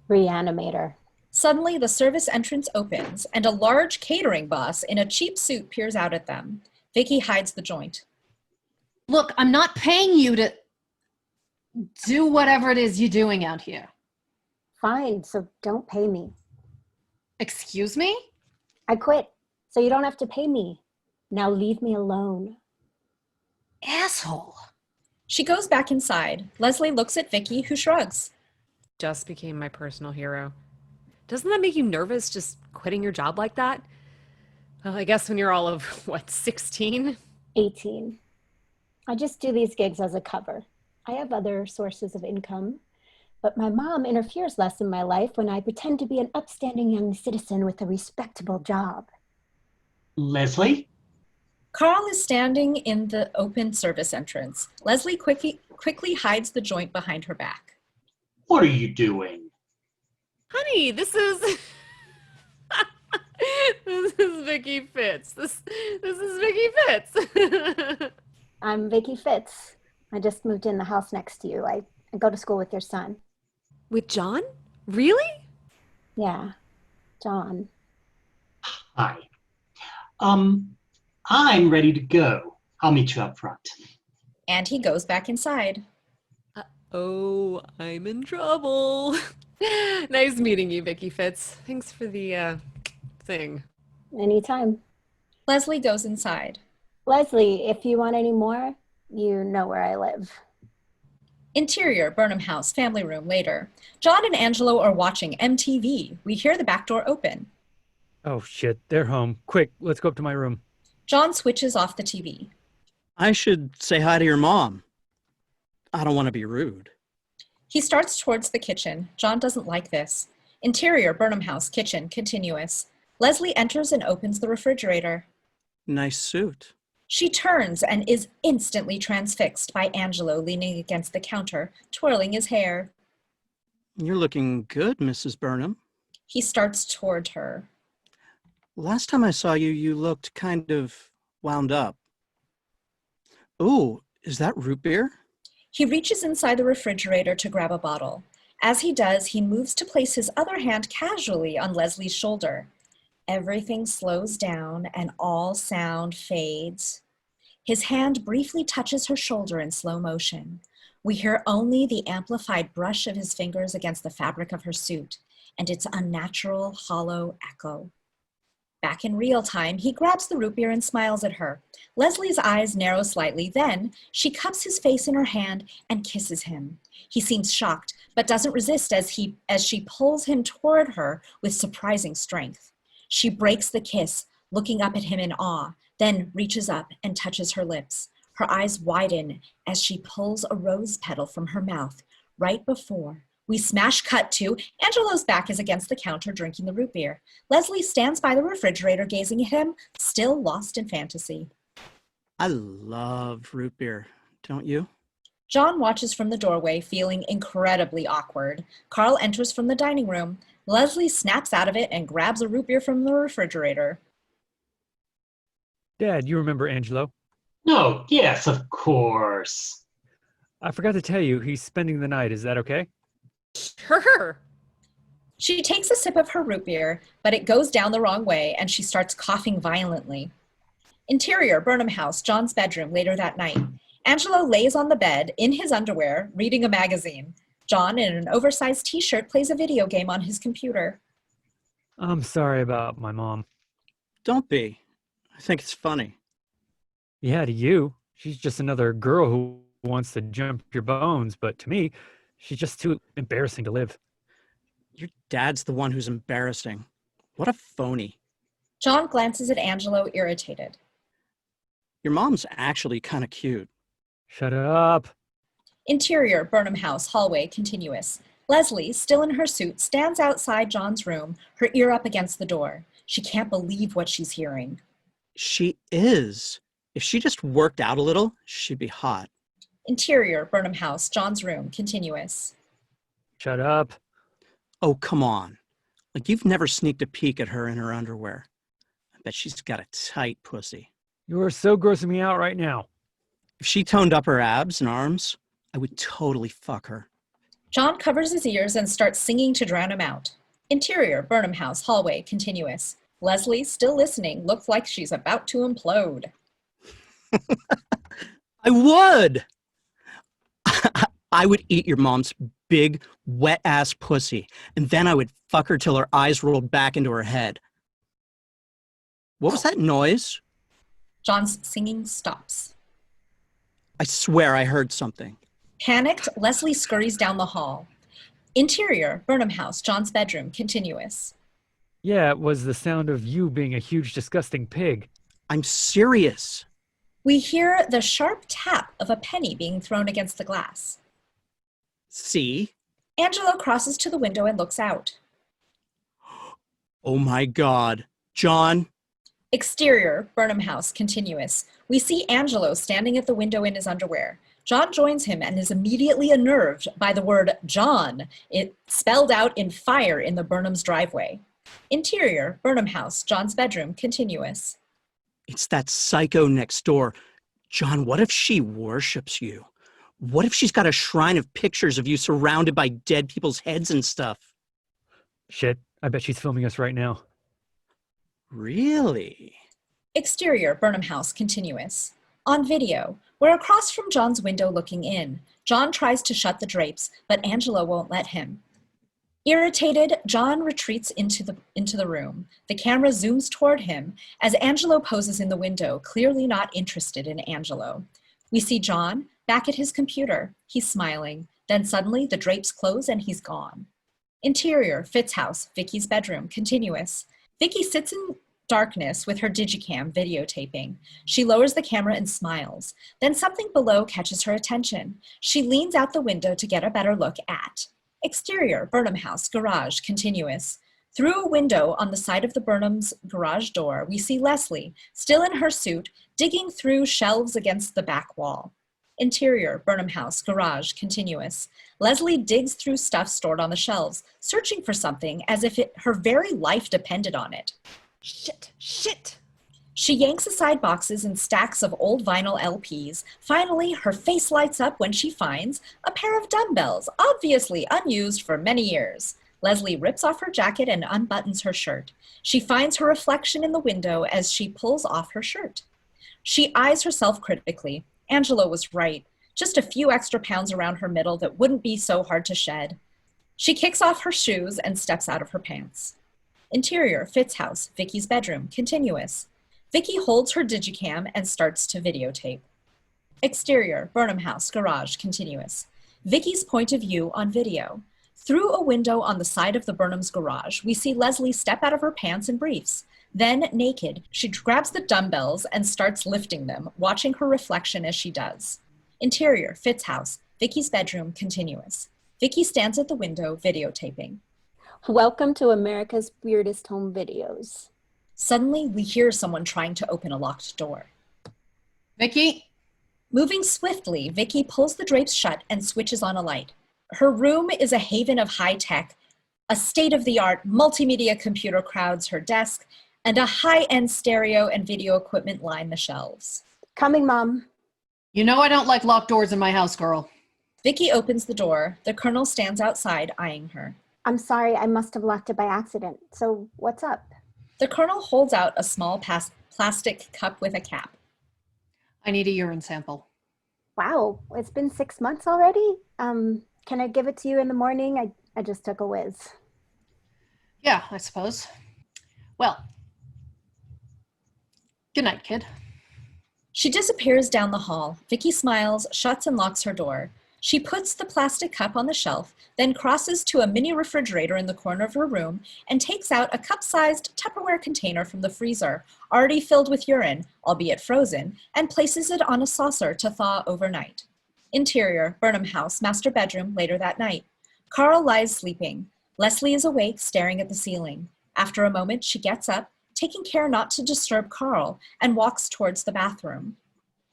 Reanimator. Suddenly, the service entrance opens and a large catering boss in a cheap suit peers out at them. Vicky hides the joint. Look, I'm not paying you to do whatever it is you're doing out here. Fine, so don't pay me. Excuse me? I quit, so you don't have to pay me. Now leave me alone. Asshole. She goes back inside. Leslie looks at Vicky, who shrugs. Just became my personal hero. Doesn't that make you nervous, just quitting your job like that? Well, I guess when you're all of, 16? 18. I just do these gigs as a cover. I have other sources of income, but my mom interferes less in my life when I pretend to be an upstanding young citizen with a respectable job. Leslie? Carl is standing in the open service entrance. Leslie quickly hides the joint behind her back. What are you doing? Honey, this is this is Vicky Fitz. This is Vicky Fitz. I'm Vicky Fitz. I just moved in the house next to you. I go to school with your son. With John? Really? Yeah, John. Hi. I'm ready to go. I'll meet you up front. And he goes back inside. Oh, I'm in trouble. Nice meeting you, Vicky Fitz. Thanks for the thing. Anytime. Leslie goes inside. Leslie, if you want any more, you know where I live. Interior, Burnham House, family room, later. John and Angelo are watching MTV. We hear the back door open. Oh, shit. They're home. Quick, let's go up to my room. John switches off the TV. I should say hi to your mom. I don't want to be rude. He starts towards the kitchen. John doesn't like this. Interior, Burnham House, kitchen, continuous. Leslie enters and opens the refrigerator. Nice suit. She turns and is instantly transfixed by Angelo leaning against the counter, twirling his hair. You're looking good, Mrs. Burnham. He starts toward her. Last time I saw you, you looked kind of wound up. Ooh, is that root beer? He reaches inside the refrigerator to grab a bottle. As he does, he moves to place his other hand casually on Leslie's shoulder. Everything slows down and all sound fades. His hand briefly touches her shoulder in slow motion. We hear only the amplified brush of his fingers against the fabric of her suit and its unnatural, hollow echo. Back in real time, he grabs the root beer and smiles at her. Leslie's eyes narrow slightly. Then she cups his face in her hand and kisses him. He seems shocked, but doesn't resist as she pulls him toward her with surprising strength. She breaks the kiss, looking up at him in awe, then reaches up and touches her lips. Her eyes widen as she pulls a rose petal from her mouth. Right before we smash cut to Angelo's back is against the counter drinking the root beer. Leslie stands by the refrigerator gazing at him, still lost in fantasy. I love root beer, don't you? John watches from the doorway, feeling incredibly awkward. Carl enters from the dining room. Leslie snaps out of it and grabs a root beer from the refrigerator. Dad, you remember Angelo? No, yes, of course. I forgot to tell you, he's spending the night. Is that okay? Sure. She takes a sip of her root beer, but it goes down the wrong way and she starts coughing violently. Interior, Burnham House, John's bedroom, later that night. Angelo lays on the bed, in his underwear, reading a magazine. John, in an oversized t-shirt, plays a video game on his computer. I'm sorry about my mom. Don't be. I think it's funny. Yeah, to you. She's just another girl who wants to jump your bones, but to me, she's just too embarrassing to live. Your dad's the one who's embarrassing. What a phony. John glances at Angelo, irritated. Your mom's actually kind of cute. Shut up. Interior, Burnham House, hallway, continuous. Leslie, still in her suit, stands outside John's room, her ear up against the door. She can't believe what she's hearing. She is. If she just worked out a little, she'd be hot. Interior, Burnham House, John's room, continuous. Shut up. Oh, come on. Like you've never sneaked a peek at her in her underwear. I bet she's got a tight pussy. You are so grossing me out right now. If she toned up her abs and arms, I would totally fuck her. John covers his ears and starts singing to drown him out. Interior, Burnham House, hallway, continuous. Leslie, still listening, looks like she's about to implode. I would! I would eat your mom's big, wet-ass pussy, and then I would fuck her till her eyes rolled back into her head. What was that noise? John's singing stops. I swear I heard something. Panicked, Leslie scurries down the hall. Interior, Burnham House, John's bedroom, continuous. Yeah, it was the sound of you being a huge, disgusting pig. I'm serious. We hear the sharp tap of a penny being thrown against the glass. See? Angelo crosses to the window and looks out. Oh my God. John? Exterior, Burnham House, continuous. We see Angelo standing at the window in his underwear. John joins him and is immediately unnerved by the word John, it spelled out in fire in the Burnham's driveway. Interior, Burnham House, John's bedroom, continuous. It's that psycho next door. John, what if she worships you? What if she's got a shrine of pictures of you surrounded by dead people's heads and stuff? Shit, I bet she's filming us right now. Really? Exterior, Burnham House, continuous. On video, we're across from John's window looking in. John tries to shut the drapes, but Angelo won't let him. Irritated, John retreats into the room. The camera zooms toward him as Angelo poses in the window, clearly not interested in Angelo. We see John back at his computer. He's smiling. Then suddenly the drapes close and he's gone. Interior, Fitz's house, Vicky's bedroom, continuous. Vicky sits in darkness with her digicam videotaping. She lowers the camera and smiles. Then something below catches her attention. She leans out the window to get a better look at. Exterior, Burnham House, garage, continuous. Through a window on the side of the Burnham's garage door, we see Leslie, still in her suit, digging through shelves against the back wall. Interior, Burnham House, garage, continuous. Leslie digs through stuff stored on the shelves, searching for something as if her very life depended on it. Shit. She yanks aside boxes and stacks of old vinyl LPs. Finally, her face lights up when she finds a pair of dumbbells, obviously unused for many years. Leslie rips off her jacket and unbuttons her shirt. She finds her reflection in the window as she pulls off her shirt. She eyes herself critically. Angelo was right. just a few extra pounds around her middle that wouldn't be so hard to shed. She kicks off her shoes and steps out of her pants. Interior, Fitz house, Vicky's bedroom, continuous. Vicky holds her digicam and starts to videotape. Exterior, Burnham house, garage, continuous. Vicky's point of view on video. Through a window on the side of the Burnham's garage, we see Leslie step out of her pants and briefs. Then, naked, she grabs the dumbbells and starts lifting them, watching her reflection as she does. Interior, Fitz house, Vicky's bedroom, continuous. Vicky stands at the window, videotaping. Welcome to America's Weirdest Home Videos. Suddenly, we hear someone trying to open a locked door. Vicky? Moving swiftly, Vicky pulls the drapes shut and switches on a light. Her room is a haven of high tech. A state-of-the-art multimedia computer crowds her desk, and a high-end stereo and video equipment line the shelves. Coming, Mom. You know I don't like locked doors in my house, girl. Vicky opens the door. The Colonel stands outside, eyeing her. I'm sorry, I must have locked it by accident. So what's up? The Colonel holds out a small plastic cup with a cap. I need a urine sample. Wow, it's been 6 months already? Can I give it to you in the morning? I just took a whiz. Yeah, I suppose. Well, good night, kid. She disappears down the hall. Vicky smiles, shuts and locks her door. She puts the plastic cup on the shelf, then crosses to a mini refrigerator in the corner of her room and takes out a cup-sized Tupperware container from the freezer, already filled with urine, albeit frozen, and places it on a saucer to thaw overnight. Interior, Burnham house, master bedroom, later that night. Carl lies sleeping. Leslie is awake, staring at the ceiling. After a moment, she gets up, taking care not to disturb Carl, and walks towards the bathroom.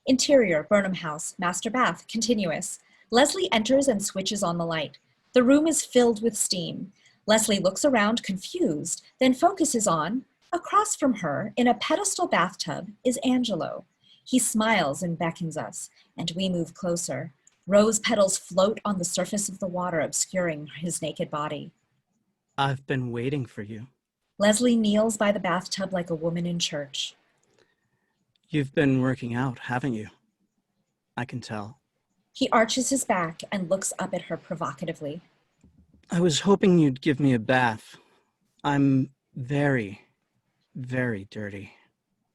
Interior, Burnham house, master bath, continuous. Leslie enters and switches on the light. The room is filled with steam. Leslie looks around confused, then focuses on, across from her, in a pedestal bathtub, is Angelo. He smiles and beckons us, and we move closer. Rose petals float on the surface of the water, obscuring his naked body. I've been waiting for you. Leslie kneels by the bathtub like a woman in church. You've been working out, haven't you? I can tell. He arches his back and looks up at her provocatively. I was hoping you'd give me a bath. I'm very, very dirty.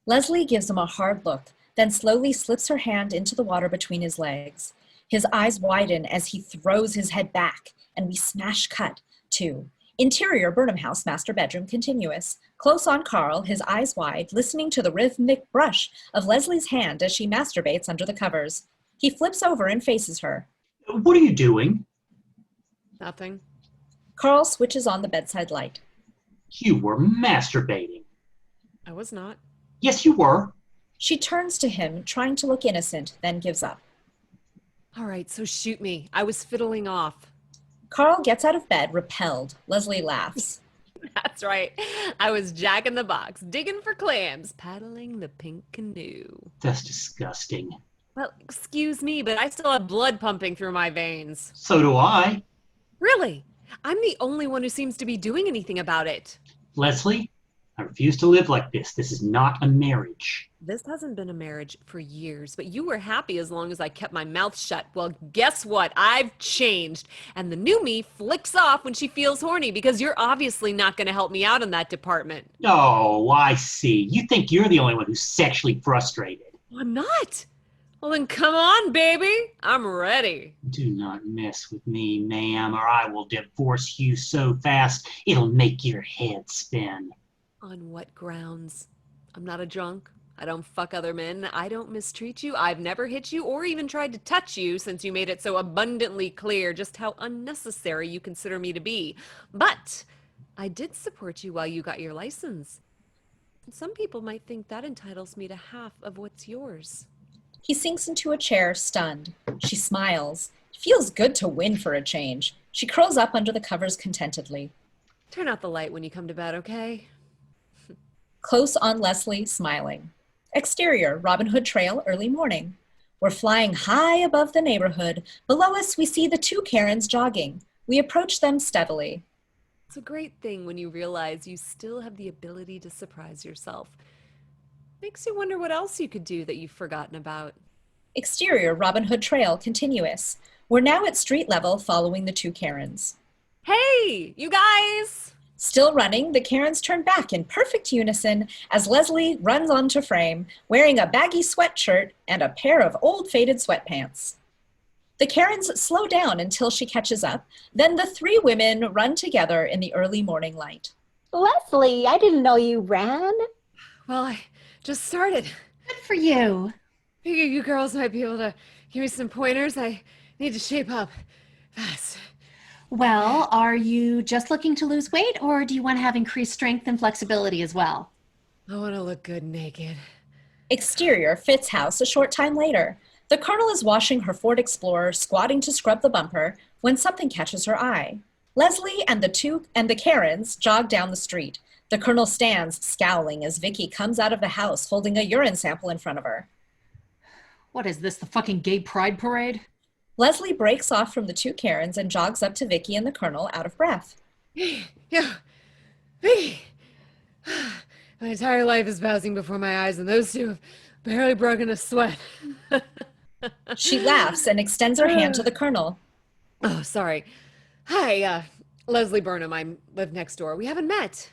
Leslie gives him a hard look, then slowly slips her hand into the water between his legs. His eyes widen as he throws his head back, and we smash cut to interior Burnham house, master bedroom, continuous. Close on Carl, his eyes wide, listening to the rhythmic brush of Leslie's hand as she masturbates under the covers. He flips over and faces her. What are you doing? Nothing. Carl switches on the bedside light. You were masturbating. I was not. Yes, you were. She turns to him, trying to look innocent, then gives up. All right, so shoot me. I was fiddling off. Carl gets out of bed, repelled. Leslie laughs. That's right. I was jacking the box, digging for clams, paddling the pink canoe. That's disgusting. Well, excuse me, but I still have blood pumping through my veins. So do I. Really? I'm the only one who seems to be doing anything about it. Leslie, I refuse to live like this. This is not a marriage. This hasn't been a marriage for years, but you were happy as long as I kept my mouth shut. Well, guess what? I've changed. And the new me flicks off when she feels horny because you're obviously not going to help me out in that department. Oh, I see. You think you're the only one who's sexually frustrated. I'm not. Well, then come on, baby. I'm ready. Do not mess with me, ma'am, or I will divorce you so fast it'll make your head spin. On what grounds? I'm not a drunk. I don't fuck other men. I don't mistreat you. I've never hit you or even tried to touch you since you made it so abundantly clear just how unnecessary you consider me to be. But I did support you while you got your license. And some people might think that entitles me to half of what's yours. He sinks into a chair, stunned. She smiles. It feels good to win for a change. She curls up under the covers contentedly. Turn out the light when you come to bed, okay? Close on Leslie, smiling. Exterior, Robin Hood Trail, early morning. We're flying high above the neighborhood. Below us, we see the two Karens jogging. We approach them steadily. It's a great thing when you realize you still have the ability to surprise yourself. Makes you wonder what else you could do that you've forgotten about. Exterior Robin Hood Trail continuous. We're now at street level following the two Karens. Hey, you guys! Still running, the Karens turn back in perfect unison as Leslie runs onto frame, wearing a baggy sweatshirt and a pair of old faded sweatpants. The Karens slow down until she catches up, then the three women run together in the early morning light. Leslie, I didn't know you ran. Well, I just started. Good for you. Figure you girls might be able to give me some pointers. I need to shape up fast. Well, are you just looking to lose weight, or do you want to have increased strength and flexibility as well? I want to look good naked. Exterior Fitz house a short time later. The Colonel is washing her Ford Explorer, squatting to scrub the bumper, when something catches her eye. Leslie and the Karens jog down the street. The Colonel stands, scowling, as Vicky comes out of the house holding a urine sample in front of her. What is this, the fucking gay pride parade? Leslie breaks off from the two Karens and jogs up to Vicky and the Colonel, out of breath. Yeah, Vicky. My entire life is passing before my eyes, and those two have barely broken a sweat. She laughs and extends her hand to the Colonel. Oh, sorry. Hi, Leslie Burnham. I live next door. We haven't met.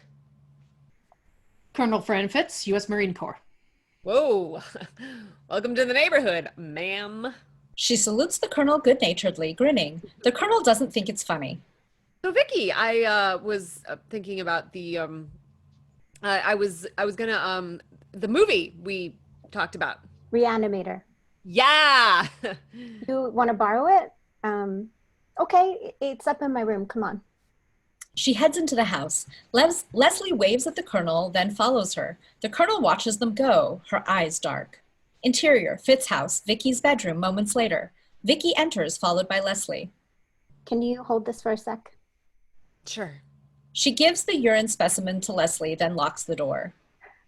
Colonel Fran Fitz, U.S. Marine Corps. Whoa. Welcome to the neighborhood, ma'am. She salutes the Colonel good-naturedly, grinning. The Colonel doesn't think it's funny. So, Vicky, I was thinking about the I was gonna the movie we talked about. Reanimator. Yeah. You want to borrow it? Okay, it's up in my room. Come on. She heads into the house. Leslie waves at the Colonel, then follows her. The Colonel watches them go, her eyes dark. Interior, Fitz house, Vicky's bedroom moments later. Vicky enters, followed by Leslie. Can you hold this for a sec? Sure. She gives the urine specimen to Leslie, then locks the door.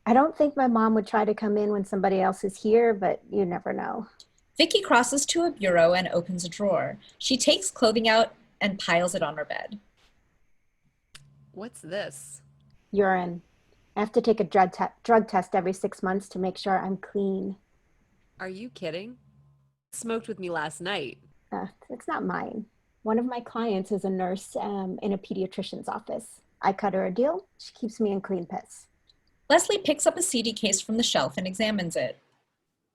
I don't think my mom would try to come in when somebody else is here, but you never know. Vicky crosses to a bureau and opens a drawer. She takes clothing out and piles it on her bed. What's this? Urine. I have to take a drug test every 6 months to make sure I'm clean. Are you kidding? Smoked with me last night. It's not mine. One of my clients is a nurse in a pediatrician's office. I cut her a deal. She keeps me in clean piss. Leslie picks up a CD case from the shelf and examines it.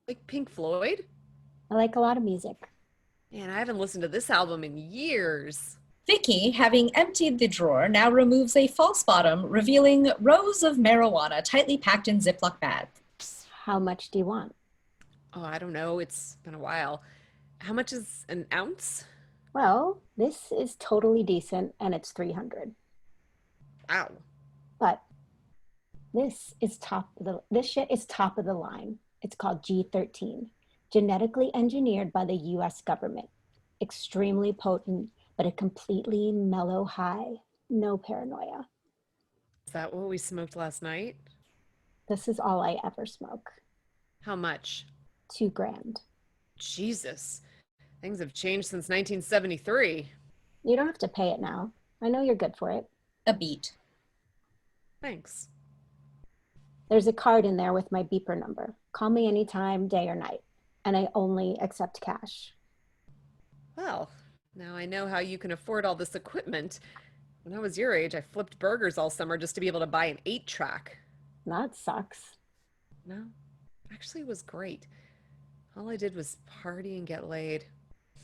Like Pink Floyd? I like a lot of music. Man, I haven't listened to this album in years. Vicky, having emptied the drawer, now removes a false bottom, revealing rows of marijuana tightly packed in Ziploc bags. How much do you want? Oh, I don't know. It's been a while. How much is an ounce? Well, this is totally decent, and it's $300. Wow. But this shit is top of the line. It's called G13, genetically engineered by the U.S. government. Extremely potent, but a completely mellow high. No paranoia. Is that what we smoked last night? This is all I ever smoke. How much? $2,000. Jesus. Things have changed since 1973. You don't have to pay it now. I know you're good for it. A beat. Thanks. There's a card in there with my beeper number. Call me anytime, day or night. And I only accept cash. Well, now I know how you can afford all this equipment. When I was your age, I flipped burgers all summer just to be able to buy an 8-track. That sucks. No, actually it was great. All I did was party and get laid.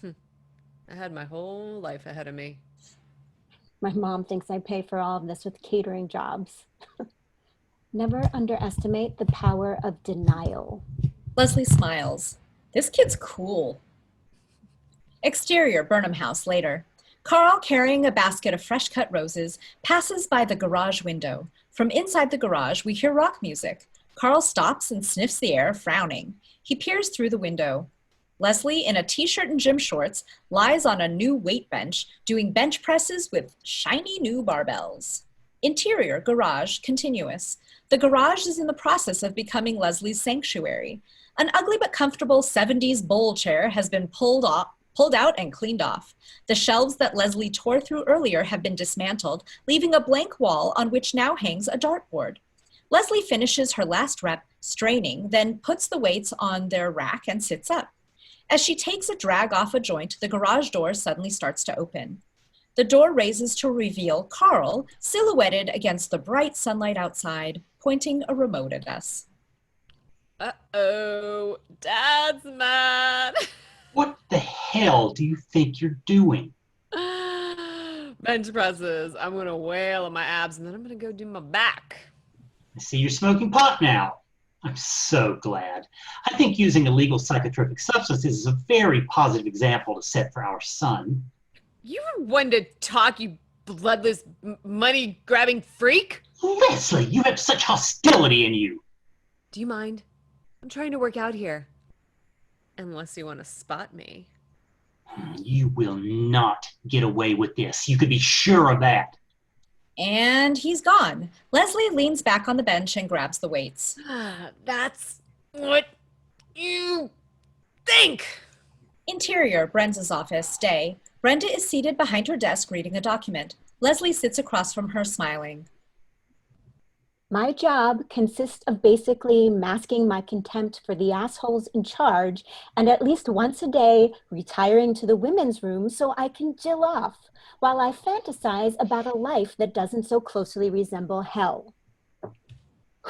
I had my whole life ahead of me. My mom thinks I pay for all of this with catering jobs. Never underestimate the power of denial. Leslie smiles. This kid's cool. Exterior, Burnham house later. Carl, carrying a basket of fresh-cut roses, passes by the garage window. From inside the garage, we hear rock music. Carl stops and sniffs the air, frowning. He peers through the window. Leslie, in a t-shirt and gym shorts, lies on a new weight bench, doing bench presses with shiny new barbells. Interior, garage, continuous. The garage is in the process of becoming Leslie's sanctuary. An ugly but comfortable 70s bowl chair has been pulled out and cleaned off. The shelves that Leslie tore through earlier have been dismantled, leaving a blank wall on which now hangs a dartboard. Leslie finishes her last rep, straining, then puts the weights on their rack and sits up. As she takes a drag off a joint, the garage door suddenly starts to open. The door raises to reveal Carl, silhouetted against the bright sunlight outside, pointing a remote at us. Uh-oh, Dad's mad. What the hell do you think you're doing? Bench presses. I'm going to wail on my abs, and then I'm going to go do my back. I see you're smoking pot now. I'm so glad. I think using illegal psychotropic substances is a very positive example to set for our son. You were one to talk, you bloodless, money-grabbing freak. Leslie, you have such hostility in you. Do you mind? I'm trying to work out here. Unless you want to spot me. You will not get away with this. You could be sure of that. And he's gone. Leslie leans back on the bench and grabs the weights. That's what you think. Interior, Brenda's office, day. Brenda is seated behind her desk reading a document. Leslie sits across from her, smiling. My job consists of basically masking my contempt for the assholes in charge and at least once a day retiring to the women's room so I can chill off while I fantasize about a life that doesn't so closely resemble hell.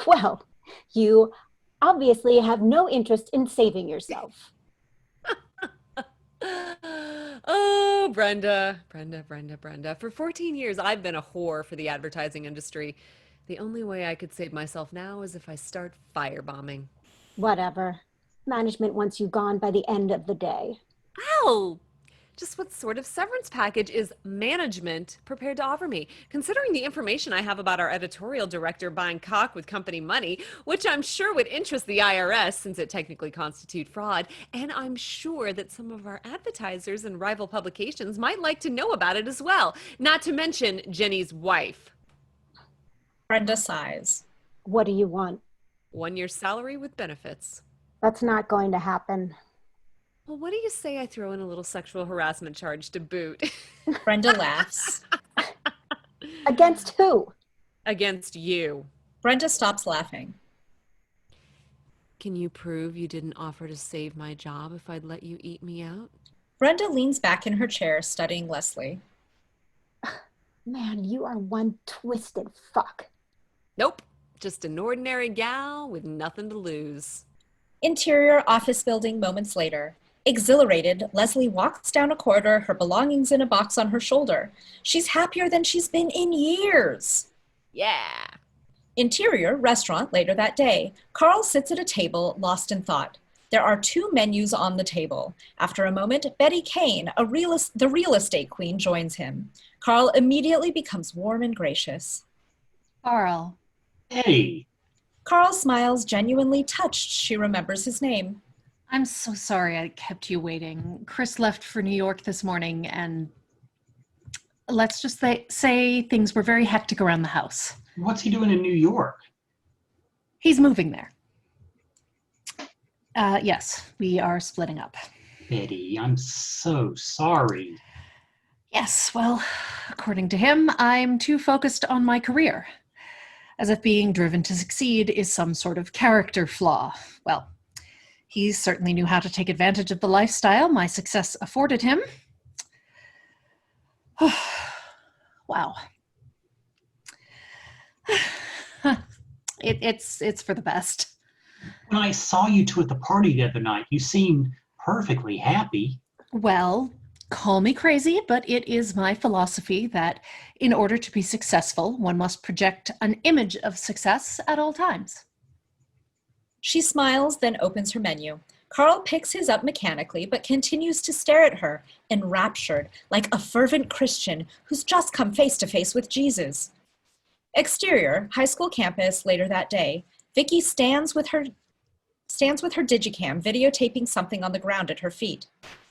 Well, you obviously have no interest in saving yourself. Oh, Brenda. For 14 years, I've been a whore for the advertising industry. The only way I could save myself now is if I start firebombing. Whatever. Management wants you gone by the end of the day. Ow! Just what sort of severance package is management prepared to offer me? Considering the information I have about our editorial director buying cock with company money, which I'm sure would interest the IRS since it technically constitutes fraud, and I'm sure that some of our advertisers and rival publications might like to know about it as well, not to mention Jenny's wife. Brenda sighs. What do you want? 1 year's salary with benefits. That's not going to happen. Well, what do you say I throw in a little sexual harassment charge to boot? Brenda laughs. Against who? Against you. Brenda stops laughing. Can you prove you didn't offer to save my job if I'd let you eat me out? Brenda leans back in her chair, studying Leslie. Man, you are one twisted fuck. Nope. Just an ordinary gal with nothing to lose. Interior office building moments later. Exhilarated, Leslie walks down a corridor, her belongings in a box on her shoulder. She's happier than she's been in years. Yeah. Interior, restaurant later that day. Carl sits at a table, lost in thought. There are 2 menus on the table. After a moment, Betty Kane, the real estate queen, joins him. Carl immediately becomes warm and gracious. Carl. Hey, Carl smiles, genuinely touched she remembers his name. I'm so sorry I kept you waiting. Chris left for New York this morning, and let's just say things were very hectic around the house. what's he doing in New York? He's moving there. Yes, we are splitting up. Betty, I'm so sorry. Yes, well, according to him, I'm too focused on my career, as if being driven to succeed is some sort of character flaw. Well, he certainly knew how to take advantage of the lifestyle my success afforded him. Wow. It's for the best. When I saw you 2 at the party the other night, you seemed perfectly happy. Well, call me crazy, but it is my philosophy that in order to be successful, one must project an image of success at all times. She smiles, then opens her menu. Carl picks his up mechanically, but continues to stare at her, enraptured, like a fervent Christian who's just come face to face with Jesus. Exterior, high school campus, later that day. Vicky stands with her digicam, videotaping something on the ground at her feet.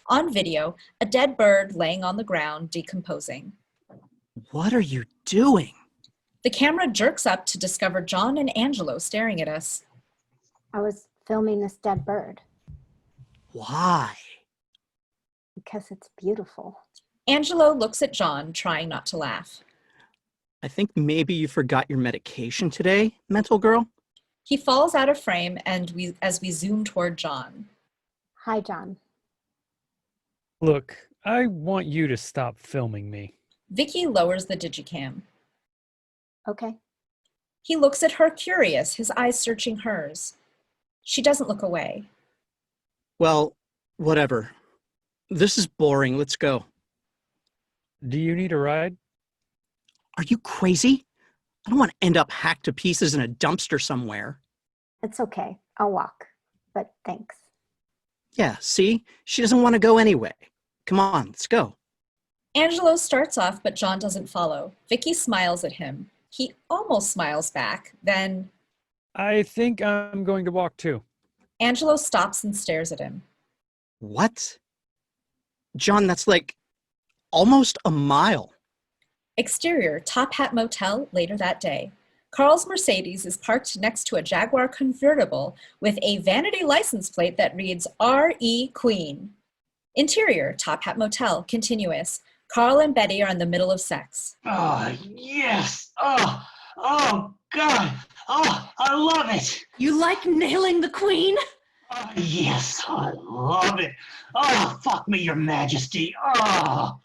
On video, a dead bird laying on the ground, decomposing. What are you doing? The camera jerks up to discover John and Angelo staring at us. I was filming this dead bird Why? because it's beautiful. Angelo looks at John, trying not to laugh. I think maybe you forgot your medication today, mental girl. He falls out of frame as we zoom toward John. Hi, John. Look, I want you to stop filming me. Vicky lowers the digicam. Okay. He looks at her curious, his eyes searching hers. She doesn't look away. Well, whatever. This is boring. Let's go. Do you need a ride? Are you crazy? I don't want to end up hacked to pieces in a dumpster somewhere. It's okay. I'll walk. But thanks. Yeah, see? She doesn't want to go anyway. Come on, let's go. Angelo starts off, but John doesn't follow. Vicky smiles at him. He almost smiles back. Then I think I'm going to walk too. Angelo stops and stares at him. What? John, that's like almost a mile. Exterior, Top Hat Motel, later that day. Carl's Mercedes is parked next to a Jaguar convertible with a vanity license plate that reads R.E. Queen. Interior, Top Hat Motel, continuous. Carl and Betty are in the middle of sex. Oh, yes. Oh, God. Oh, I love it. You like nailing the queen? Oh, yes, I love it. Oh, fuck me, your majesty. Oh.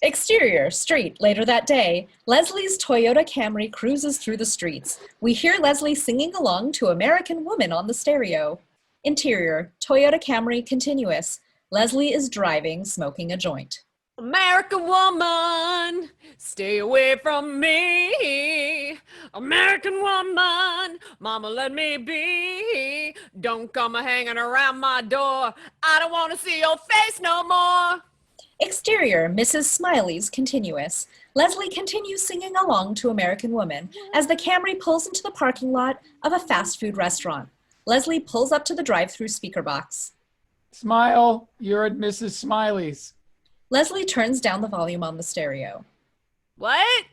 Exterior, street, later that day. Leslie's Toyota Camry cruises through the streets. We hear Leslie singing along to American Woman on the stereo. Interior, Toyota Camry, continuous. Leslie is driving, smoking a joint. American woman, stay away from me. American woman, mama let me be. Don't come hanging around my door. I don't want to see your face no more. Exterior, Mrs. Smiley's, continuous. Leslie continues singing along to American Woman as the Camry pulls into the parking lot of a fast food restaurant. Leslie pulls up to the drive-through speaker box. Smile, you're at Mrs. Smiley's. Leslie turns down the volume on the stereo. What?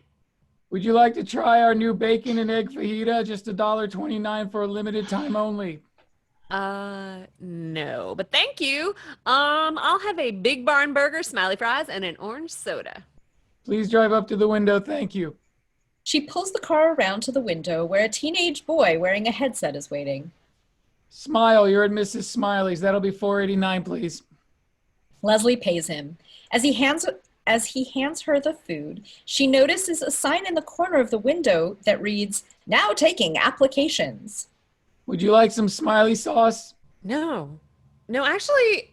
Would you like to try our new bacon and egg fajita? Just $1.29 for a limited time only. No, but thank you. I'll have a big barn burger, smiley fries, and an orange soda. Please drive up to the window, thank you. She pulls the car around to the window where a teenage boy wearing a headset is waiting. Smile, you're at Mrs. Smiley's. That'll be $4.89, please. Leslie pays him. As he hands her the food, she notices a sign in the corner of the window that reads, "Now taking applications." Would you like some smiley sauce? No, actually,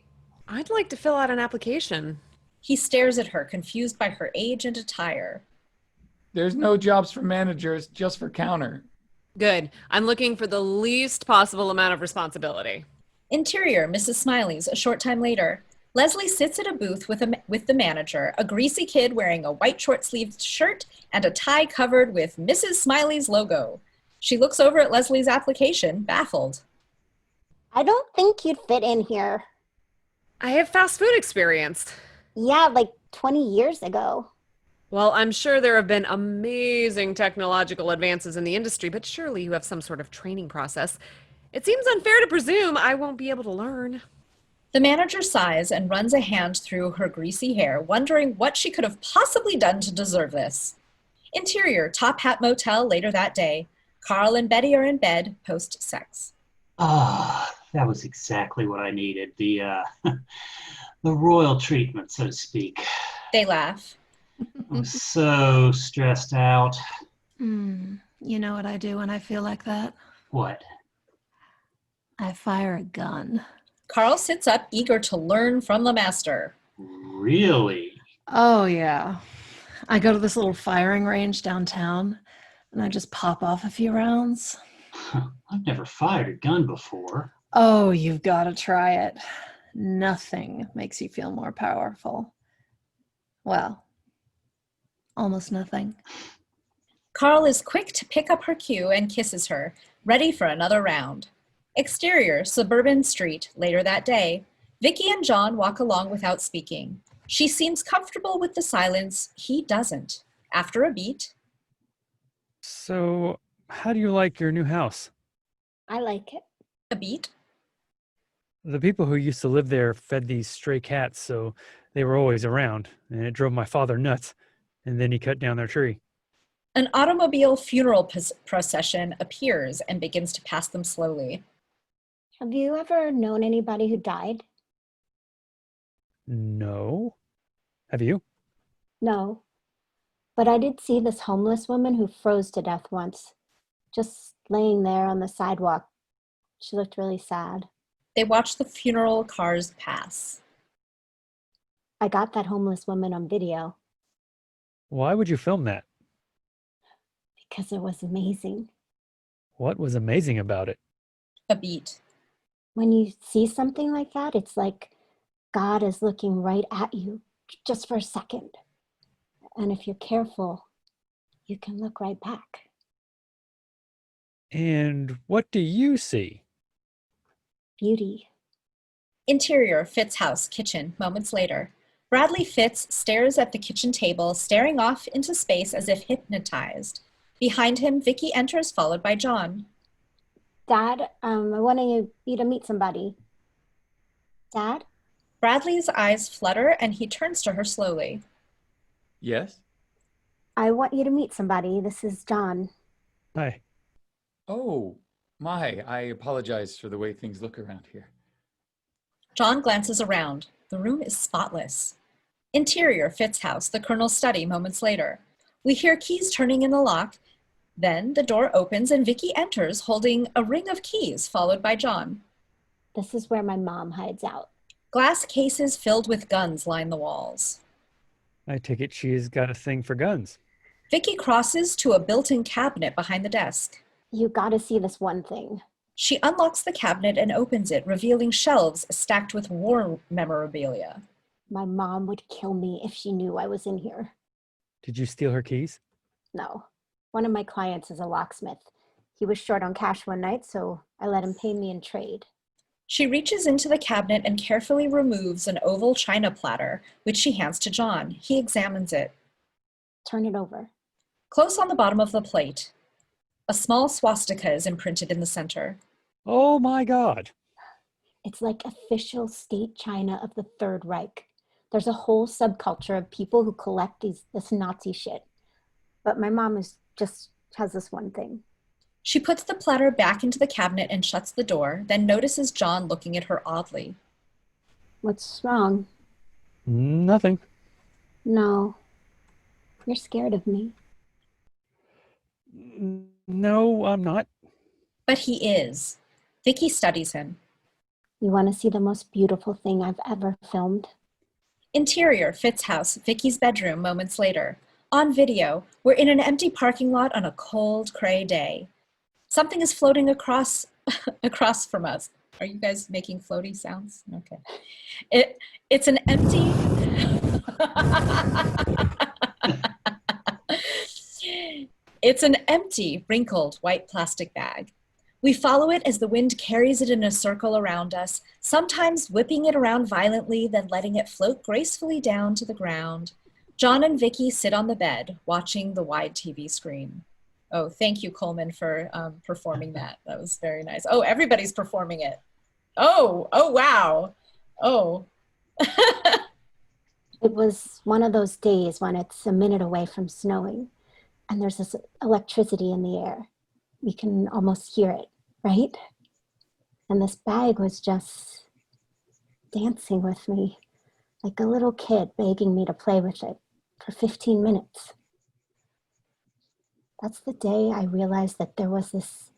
I'd like to fill out an application. He stares at her, confused by her age and attire. There's no jobs for managers, just for counter. Good. I'm looking for the least possible amount of responsibility. Interior, Mrs. Smiley's, a short time later. Leslie sits at a booth with the manager, a greasy kid wearing a white short-sleeved shirt and a tie covered with Mrs. Smiley's logo. She looks over at Leslie's application, baffled. I don't think you'd fit in here. I have fast food experience. Yeah, like 20 years ago. Well, I'm sure there have been amazing technological advances in the industry, but surely you have some sort of training process. It seems unfair to presume I won't be able to learn. The manager sighs and runs a hand through her greasy hair, wondering what she could have possibly done to deserve this. Interior, Top Hat Motel, later that day. Carl and Betty are in bed, post-sex. Ah, that was exactly what I needed. The royal treatment, so to speak. They laugh. I'm so stressed out. You know what I do when I feel like that? What? I fire a gun. Carl sits up, eager to learn from the master. Really? Oh, yeah. I go to this little firing range downtown, and I just pop off a few rounds. I've never fired a gun before. Oh, you've got to try it. Nothing makes you feel more powerful. Well, almost nothing. Carl is quick to pick up her cue and kisses her, ready for another round. Exterior, suburban street, later that day. Vicky and John walk along without speaking. She seems comfortable with the silence. He doesn't. After a beat. So, how do you like your new house? I like it. A beat? The people who used to live there fed these stray cats, so they were always around, and it drove my father nuts, and then he cut down their tree. An automobile funeral procession appears and begins to pass them slowly. Have you ever known anybody who died? No. Have you? No. But I did see this homeless woman who froze to death once, just laying there on the sidewalk. She looked really sad. They watch the funeral cars pass. I got that homeless woman on video Why would you film that? because it was amazing. What was amazing about it? A beat. When you see something like that, it's like God is looking right at you just for a second. And if you're careful, you can look right back. And what do you see? Beauty. Interior, Fitz' house, kitchen, moments later. Bradley Fitz stares at the kitchen table, staring off into space as if hypnotized. Behind him, Vicky enters, followed by John. Dad, I want you to meet somebody. Dad? Bradley's eyes flutter and he turns to her slowly. Yes? I want you to meet somebody. This is John. Hi. Oh, my. I apologize for the way things look around here. John glances around. The room is spotless. Interior, Fitz' house, the Colonel's study, moments later. We hear keys turning in the lock. Then the door opens and Vicky enters, holding a ring of keys, followed by John. This is where my mom hides out. Glass cases filled with guns line the walls. I take it she's got a thing for guns. Vicky crosses to a built-in cabinet behind the desk. You gotta see this one thing. She unlocks the cabinet and opens it, revealing shelves stacked with war memorabilia. My mom would kill me if she knew I was in here. Did you steal her keys? No. One of my clients is a locksmith. He was short on cash one night, so I let him pay me in trade. She reaches into the cabinet and carefully removes an oval china platter, which she hands to John. He examines it. Turn it over. Close on the bottom of the plate, a small swastika is imprinted in the center. Oh my God. It's like official state china of the Third Reich. There's a whole subculture of people who collect this Nazi shit. But my mom has this one thing. She puts the platter back into the cabinet and shuts the door, then notices John looking at her oddly. What's wrong? Nothing. No. You're scared of me. No, I'm not. But he is. Vicky studies him. You want to see the most beautiful thing I've ever filmed? Interior, Fitz' house, Vicky's bedroom, moments later. On video, we're in an empty parking lot on a cold, gray day. Something is floating across from us. Are you guys making floaty sounds? Okay. It's an empty... It's an empty, wrinkled, white plastic bag. We follow it as the wind carries it in a circle around us, sometimes whipping it around violently, then letting it float gracefully down to the ground. John and Vicky sit on the bed, watching the wide TV screen. Oh, thank you, Coleman, for performing that. That was very nice. Oh, everybody's performing it. Oh, wow. Oh. It was one of those days when it's a minute away from snowing and there's this electricity in the air. You can almost hear it, right? And this bag was just dancing with me, like a little kid begging me to play with it for 15 minutes. That's the day I realized that there was this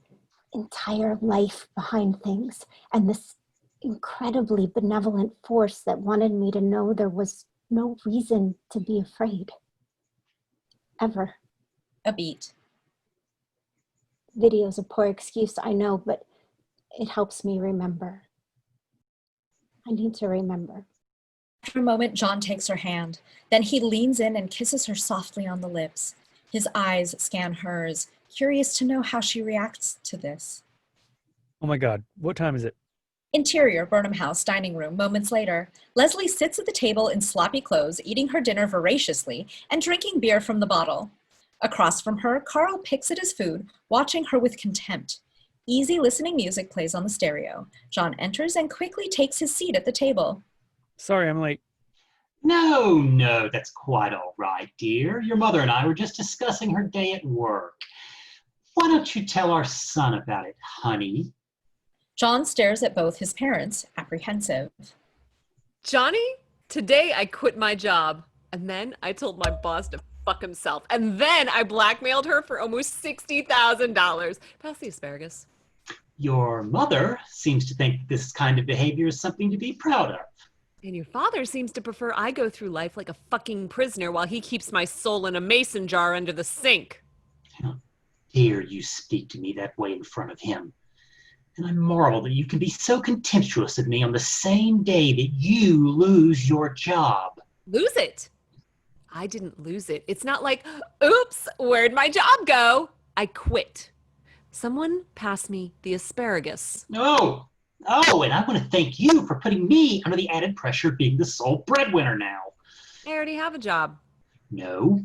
entire life behind things and this incredibly benevolent force that wanted me to know there was no reason to be afraid. Ever. A beat. Video's a poor excuse, I know, but it helps me remember. I need to remember. After a moment, John takes her hand. Then he leans in and kisses her softly on the lips. His eyes scan hers, curious to know how she reacts to this. Oh my God. What time is it? Interior, Burnham House, dining room, moments later. Leslie sits at the table in sloppy clothes, eating her dinner voraciously and drinking beer from the bottle. Across from her, Carl picks at his food, watching her with contempt. Easy listening music plays on the stereo. John enters and quickly takes his seat at the table. Sorry, I'm late. No, that's quite all right, dear. Your mother and I were just discussing her day at work. Why don't you tell our son about it, honey? John stares at both his parents, apprehensive. Johnny? Today I quit my job, and then I told my boss to fuck himself, and then I blackmailed her for almost $60,000. Pass the asparagus. Your mother seems to think this kind of behavior is something to be proud of. And your father seems to prefer I go through life like a fucking prisoner while he keeps my soul in a mason jar under the sink. How dare you speak to me that way in front of him? And I marvel that you can be so contemptuous of me on the same day that you lose your job. Lose it? I didn't lose it. It's not like, oops, where'd my job go? I quit. Someone pass me the asparagus. Oh, and I want to thank you for putting me under the added pressure of being the sole breadwinner now. I already have a job. No,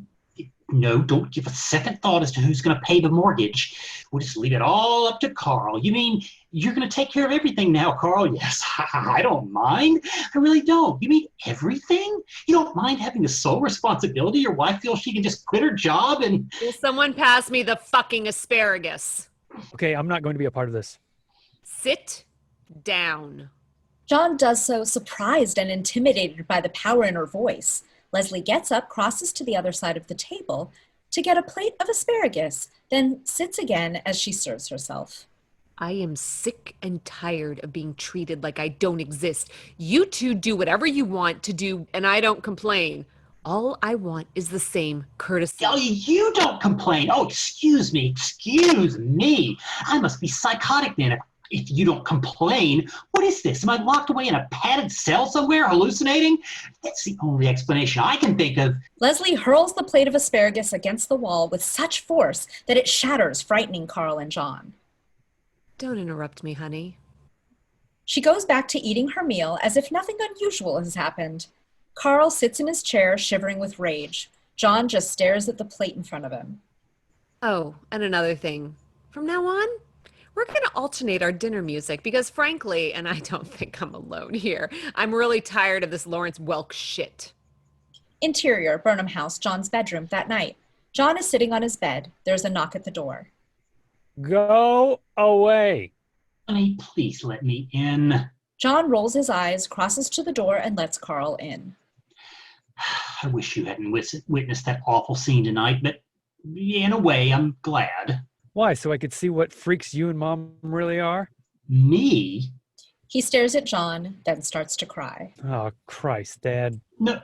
don't give a second thought as to who's going to pay the mortgage. We'll just leave it all up to Carl. You mean you're going to take care of everything now, Carl? Yes, I don't mind. I really don't. You mean everything? You don't mind having the sole responsibility? Your wife feels she can just quit her job and... Will someone pass me the fucking asparagus? Okay, I'm not going to be a part of this. Sit down. John does so, surprised and intimidated by the power in her voice. Leslie gets up, crosses to the other side of the table to get a plate of asparagus, then sits again as she serves herself. I am sick and tired of being treated like I don't exist. You two do whatever you want to do, and I don't complain. All I want is the same courtesy. Oh, you don't complain. Oh, excuse me. I must be psychotic then if you don't complain. What is this? Am I locked away in a padded cell somewhere hallucinating? That's the only explanation I can think of. Leslie hurls the plate of asparagus against the wall with such force that it shatters, frightening Carl and John. Don't interrupt me, honey. She goes back to eating her meal as if nothing unusual has happened. Carl sits in his chair, shivering with rage. John just stares at the plate in front of him. Oh, and another thing. From now on, we're going to alternate our dinner music because frankly, and I don't think I'm alone here, I'm really tired of this Lawrence Welk shit. Interior, Burnham House, John's bedroom that night. John is sitting on his bed. There's a knock at the door. Go away. Honey, please let me in. John rolls his eyes, crosses to the door, and lets Carl in. I wish you hadn't witnessed that awful scene tonight, but in a way, I'm glad. Why, so I could see what freaks you and Mom really are? Me? He stares at John, then starts to cry. Oh, Christ, Dad. No.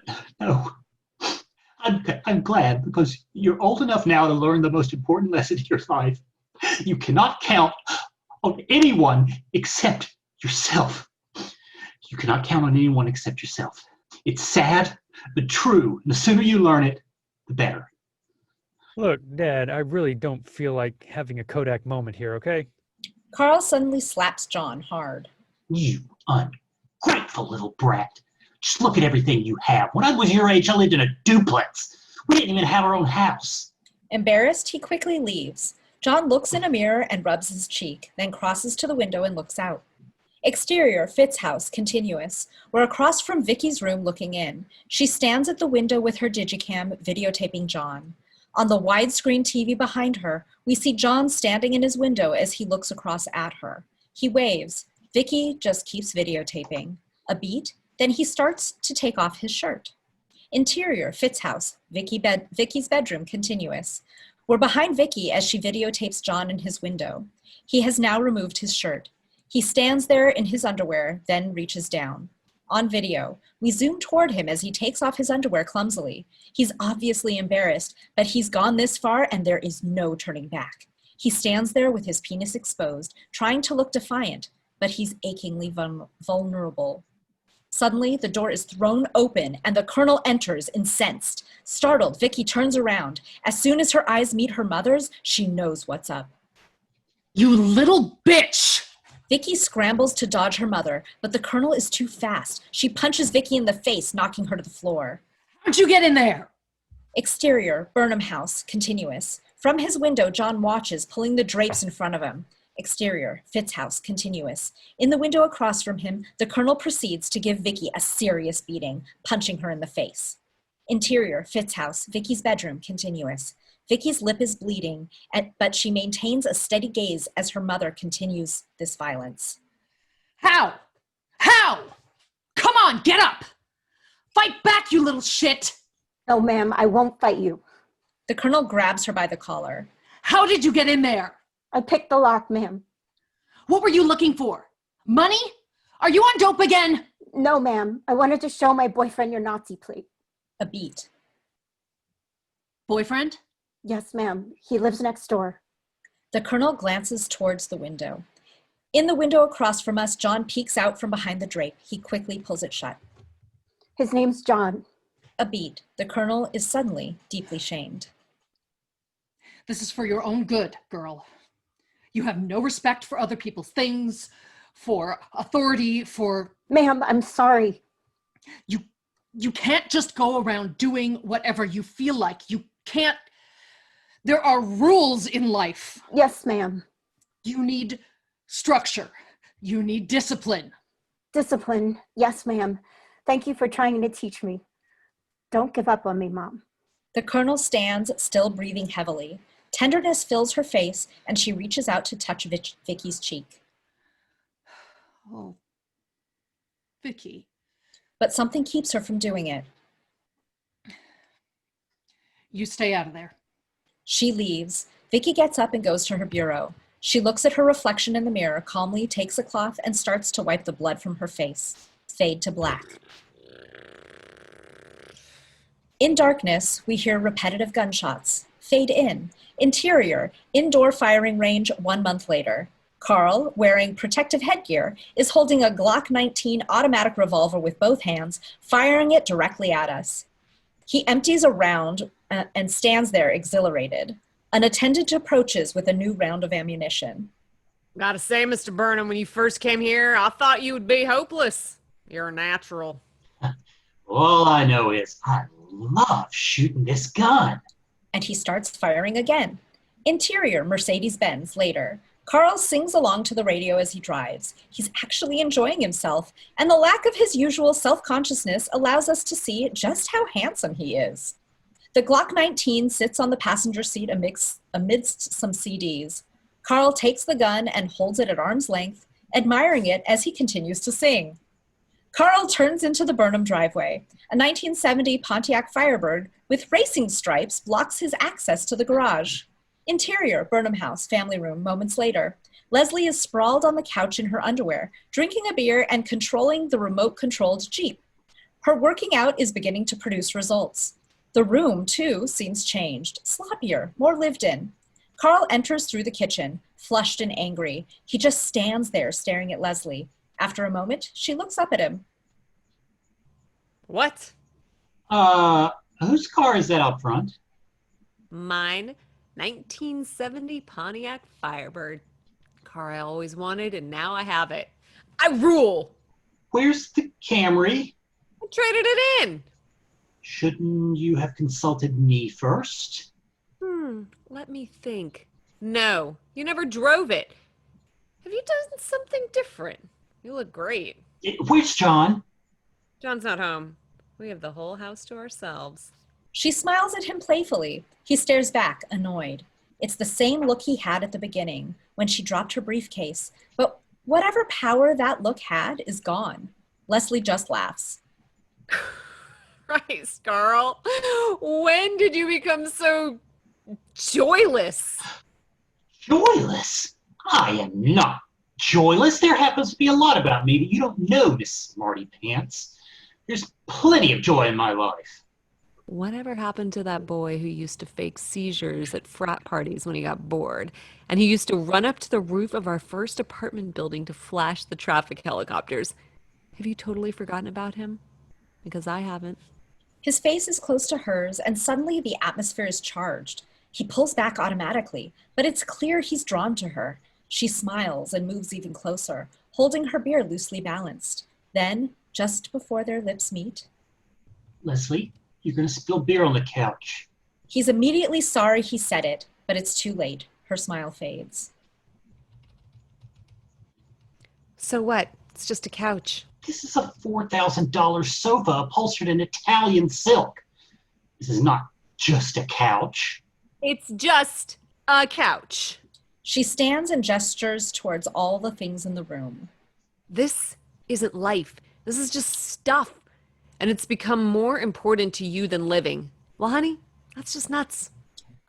I'm glad because you're old enough now to learn the most important lesson in your life. You cannot count on anyone except yourself. You cannot count on anyone except yourself. It's sad, but true. And the sooner you learn it, the better. Look, Dad, I really don't feel like having a Kodak moment here, okay? Carl suddenly slaps John hard. You ungrateful little brat. Just look at everything you have. When I was your age, I lived in a duplex. We didn't even have our own house. Embarrassed, he quickly leaves. John looks in a mirror and rubs his cheek, then crosses to the window and looks out. Exterior, Fitt's house, continuous. We're across from Vicky's room looking in. She stands at the window with her digicam, videotaping John. On the widescreen TV behind her, we see John standing in his window as he looks across at her. He waves. Vicky just keeps videotaping. A beat, then he starts to take off his shirt. Interior, Fitt's house, Vicky's bedroom, continuous. We're behind Vicky as she videotapes John in his window. He has now removed his shirt. He stands there in his underwear, then reaches down. On video, we zoom toward him as he takes off his underwear clumsily. He's obviously embarrassed, but he's gone this far and there is no turning back. He stands there with his penis exposed, trying to look defiant, but he's achingly vulnerable. Suddenly, the door is thrown open and the Colonel enters, incensed. Startled, Vicky turns around. As soon as her eyes meet her mother's, she knows what's up. You little bitch! Vicky scrambles to dodge her mother, but the Colonel is too fast. She punches Vicky in the face, knocking her to the floor. How'd you get in there? Exterior, Burnham House, continuous. From his window, John watches, pulling the drapes in front of him. Exterior, Fitt's house, continuous. In the window across from him, the Colonel proceeds to give Vicky a serious beating, punching her in the face. Interior, Fitt's house, Vicky's bedroom, continuous. Vicky's lip is bleeding, but she maintains a steady gaze as her mother continues this violence. How? How? Come on, get up! Fight back, you little shit! No, ma'am, I won't fight you. The colonel grabs her by the collar. How did you get in there? I picked the lock, ma'am. What were you looking for? Money? Are you on dope again? No, ma'am. I wanted to show my boyfriend your Nazi plate. A beat. Boyfriend? Yes, ma'am. He lives next door. The colonel glances towards the window. In the window across from us, John peeks out from behind the drape. He quickly pulls it shut. His name's John. A beat. The colonel is suddenly deeply shamed. This is for your own good, girl. You have no respect for other people's things, for authority, for... Ma'am, I'm sorry. You can't just go around doing whatever you feel like. You can't... There are rules in life. Yes, ma'am. You need structure. You need discipline. Discipline. Yes, ma'am. Thank you for trying to teach me. Don't give up on me, Mom. The colonel stands, still breathing heavily. Tenderness fills her face, and she reaches out to touch Vicky's cheek. Oh, Vicky. But something keeps her from doing it. You stay out of there. She leaves. Vicky gets up and goes to her bureau. She looks at her reflection in the mirror, calmly takes a cloth and starts to wipe the blood from her face. Fade to black. In darkness, we hear repetitive gunshots. Fade in. Interior, indoor firing range 1 month later. Carl, wearing protective headgear, is holding a Glock 19 automatic revolver with both hands, firing it directly at us. He empties a round and stands there exhilarated. An attendant approaches with a new round of ammunition. Gotta say, Mr. Burnham, when you first came here, I thought you would be hopeless. You're a natural. All I know is I love shooting this gun. And he starts firing again. Interior, Mercedes-Benz, later. Carl sings along to the radio as he drives. He's actually enjoying himself, and the lack of his usual self-consciousness allows us to see just how handsome he is. The Glock 19 sits on the passenger seat amidst some CDs. Carl takes the gun and holds it at arm's length, admiring it as he continues to sing. Carl turns into the Burnham driveway. A 1970 Pontiac Firebird with racing stripes blocks his access to the garage. Interior, Burnham house, family room, moments later. Leslie is sprawled on the couch in her underwear, drinking a beer and controlling the remote-controlled Jeep. Her working out is beginning to produce results. The room, too, seems changed, sloppier, more lived in. Carl enters through the kitchen, flushed and angry. He just stands there staring at Leslie. After a moment, she looks up at him. What? Whose car is that out front? Mine, 1970 Pontiac Firebird. Car I always wanted, and now I have it. I rule! Where's the Camry? I traded it in! Shouldn't you have consulted me first? Let me think. No, you never drove it. Have you done something different? You look great. Where's John? John's not home. We have the whole house to ourselves. She smiles at him playfully. He stares back, annoyed. It's the same look he had at the beginning, when she dropped her briefcase. But whatever power that look had is gone. Leslie just laughs. Christ, Carl. When did you become so joyless? Joyless? I am not joyless. There happens to be a lot about me that you don't know, Miss Smarty Pants. There's plenty of joy in my life. Whatever happened to that boy who used to fake seizures at frat parties when he got bored? And he used to run up to the roof of our first apartment building to flash the traffic helicopters. Have you totally forgotten about him? Because I haven't. His face is close to hers, and suddenly the atmosphere is charged. He pulls back automatically, but it's clear he's drawn to her. She smiles and moves even closer, holding her beer loosely balanced. Then, just before their lips meet, Leslie, you're going to spill beer on the couch. He's immediately sorry he said it, but it's too late. Her smile fades. So what? It's just a couch. This is a $4,000 sofa upholstered in Italian silk. This is not just a couch. It's just a couch. She stands and gestures towards all the things in the room. This isn't life. This is just stuff. And it's become more important to you than living. Well, honey, that's just nuts.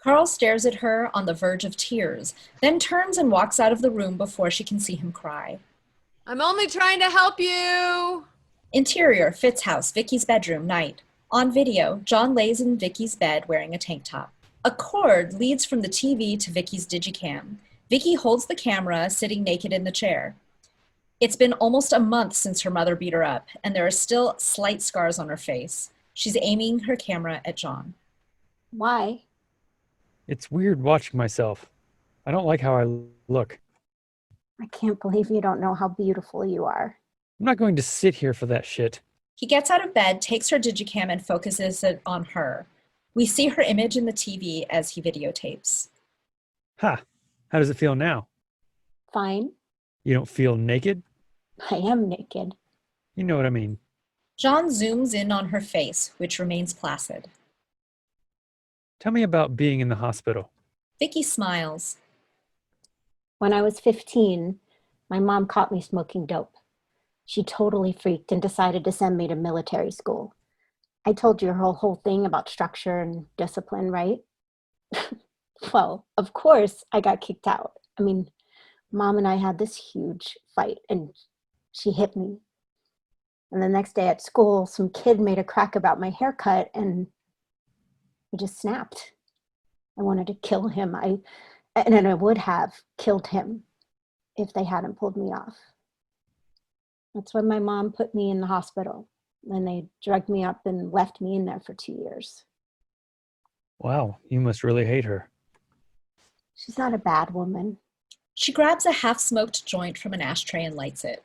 Carl stares at her on the verge of tears, then turns and walks out of the room before she can see him cry. I'm only trying to help you. Interior, Fitz house, Vicky's bedroom, night. On video, John lays in Vicky's bed wearing a tank top. A cord leads from the TV to Vicky's digicam. Vicky holds the camera, sitting naked in the chair. It's been almost a month since her mother beat her up, and there are still slight scars on her face. She's aiming her camera at John. Why? It's weird watching myself. I don't like how I look. I can't believe you don't know how beautiful you are. I'm not going to sit here for that shit. He gets out of bed, takes her digicam, and focuses it on her. We see her image in the TV as he videotapes. Ha! How does it feel now? Fine. You don't feel naked? I am naked. You know what I mean. John zooms in on her face, which remains placid. Tell me about being in the hospital. Vicky smiles. When I was 15, my mom caught me smoking dope. She totally freaked and decided to send me to military school. I told you her whole thing about structure and discipline, right? Well, of course I got kicked out. I mean, Mom and I had this huge fight and she hit me. And the next day at school, some kid made a crack about my haircut and he just snapped. I wanted to kill him. And I would have killed him if they hadn't pulled me off. That's when my mom put me in the hospital. And they drugged me up and left me in there for 2 years. Wow, you must really hate her. She's not a bad woman. She grabs a half-smoked joint from an ashtray and lights it.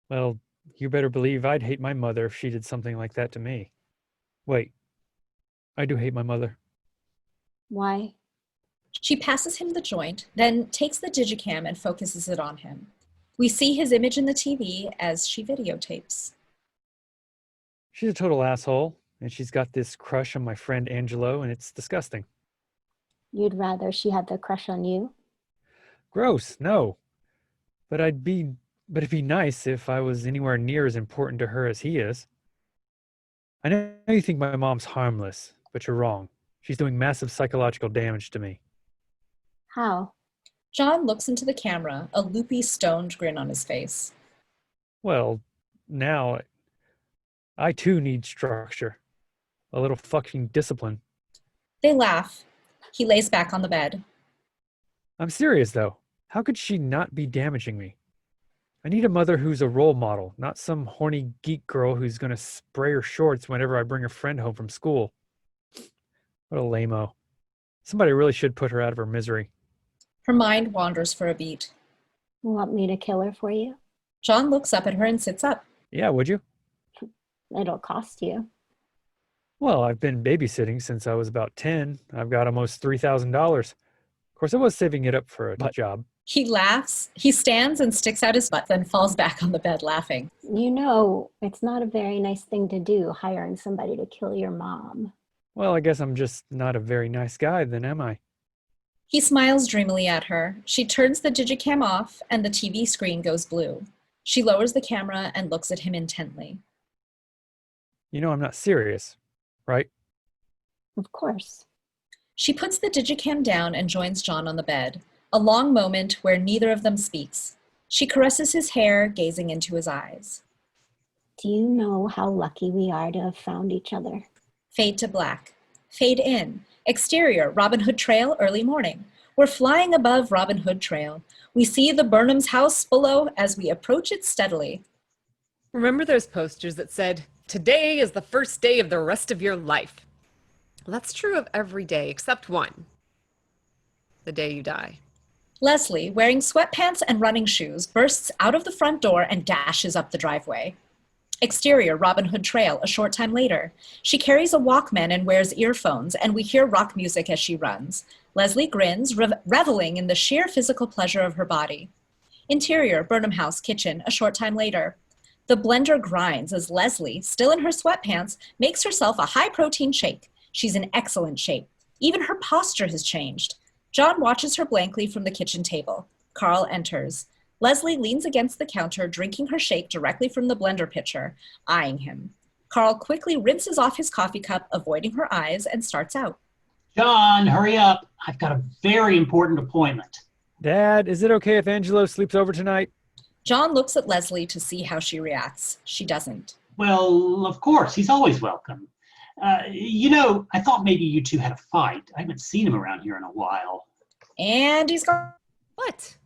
Well, you better believe I'd hate my mother if she did something like that to me. Wait, I do hate my mother. Why? She passes him the joint, then takes the digicam and focuses it on him. We see his image in the TV as she videotapes. She's a total asshole, and she's got this crush on my friend Angelo, and it's disgusting. You'd rather she had the crush on you? Gross, no. But it'd be nice if I was anywhere near as important to her as he is. I know you think my mom's harmless, but you're wrong. She's doing massive psychological damage to me. How? John looks into the camera, a loopy, stoned grin on his face. Well, now I too need structure. A little fucking discipline. They laugh. He lays back on the bed. I'm serious, though. How could she not be damaging me? I need a mother who's a role model, not some horny geek girl who's going to spray her shorts whenever I bring a friend home from school. What a lame-o. Somebody really should put her out of her misery. Her mind wanders for a beat. Want me to kill her for you? John looks up at her and sits up. Yeah, would you? It'll cost you. Well, I've been babysitting since I was about 10. I've got almost $3,000. Of course, I was saving it up for a butt job. He laughs. He stands and sticks out his butt, then falls back on the bed laughing. You know, it's not a very nice thing to do, hiring somebody to kill your mom. Well, I guess I'm just not a very nice guy then, am I? He smiles dreamily at her. She turns the digicam off and the TV screen goes blue. She lowers the camera and looks at him intently. You know I'm not serious, right? Of course. She puts the digicam down and joins John on the bed. A long moment where neither of them speaks. She caresses his hair, gazing into his eyes. Do you know how lucky we are to have found each other? Fade to black. Fade in. Exterior, Robin Hood Trail, early morning. We're flying above Robin Hood Trail. We see the Burnham's house below as we approach it steadily. Remember those posters that said, "Today is the first day of the rest of your life"? Well, that's true of every day except one. The day you die. Leslie, wearing sweatpants and running shoes, bursts out of the front door and dashes up the driveway. Exterior, Robin Hood Trail, a short time later. She carries a Walkman and wears earphones, and we hear rock music as she runs. Leslie grins, reveling in the sheer physical pleasure of her body. Interior, Burnham House kitchen, a short time later. The blender grinds as Leslie, still in her sweatpants, makes herself a high-protein shake. She's in excellent shape. Even her posture has changed. John watches her blankly from the kitchen table. Carl enters. Leslie leans against the counter, drinking her shake directly from the blender pitcher, eyeing him. Carl quickly rinses off his coffee cup, avoiding her eyes, and starts out. John, hurry up. I've got a very important appointment. Dad, is it okay if Angelo sleeps over tonight? John looks at Leslie to see how she reacts. She doesn't. Well, of course, he's always welcome. I thought maybe you two had a fight. I haven't seen him around here in a while. And he's gone. What?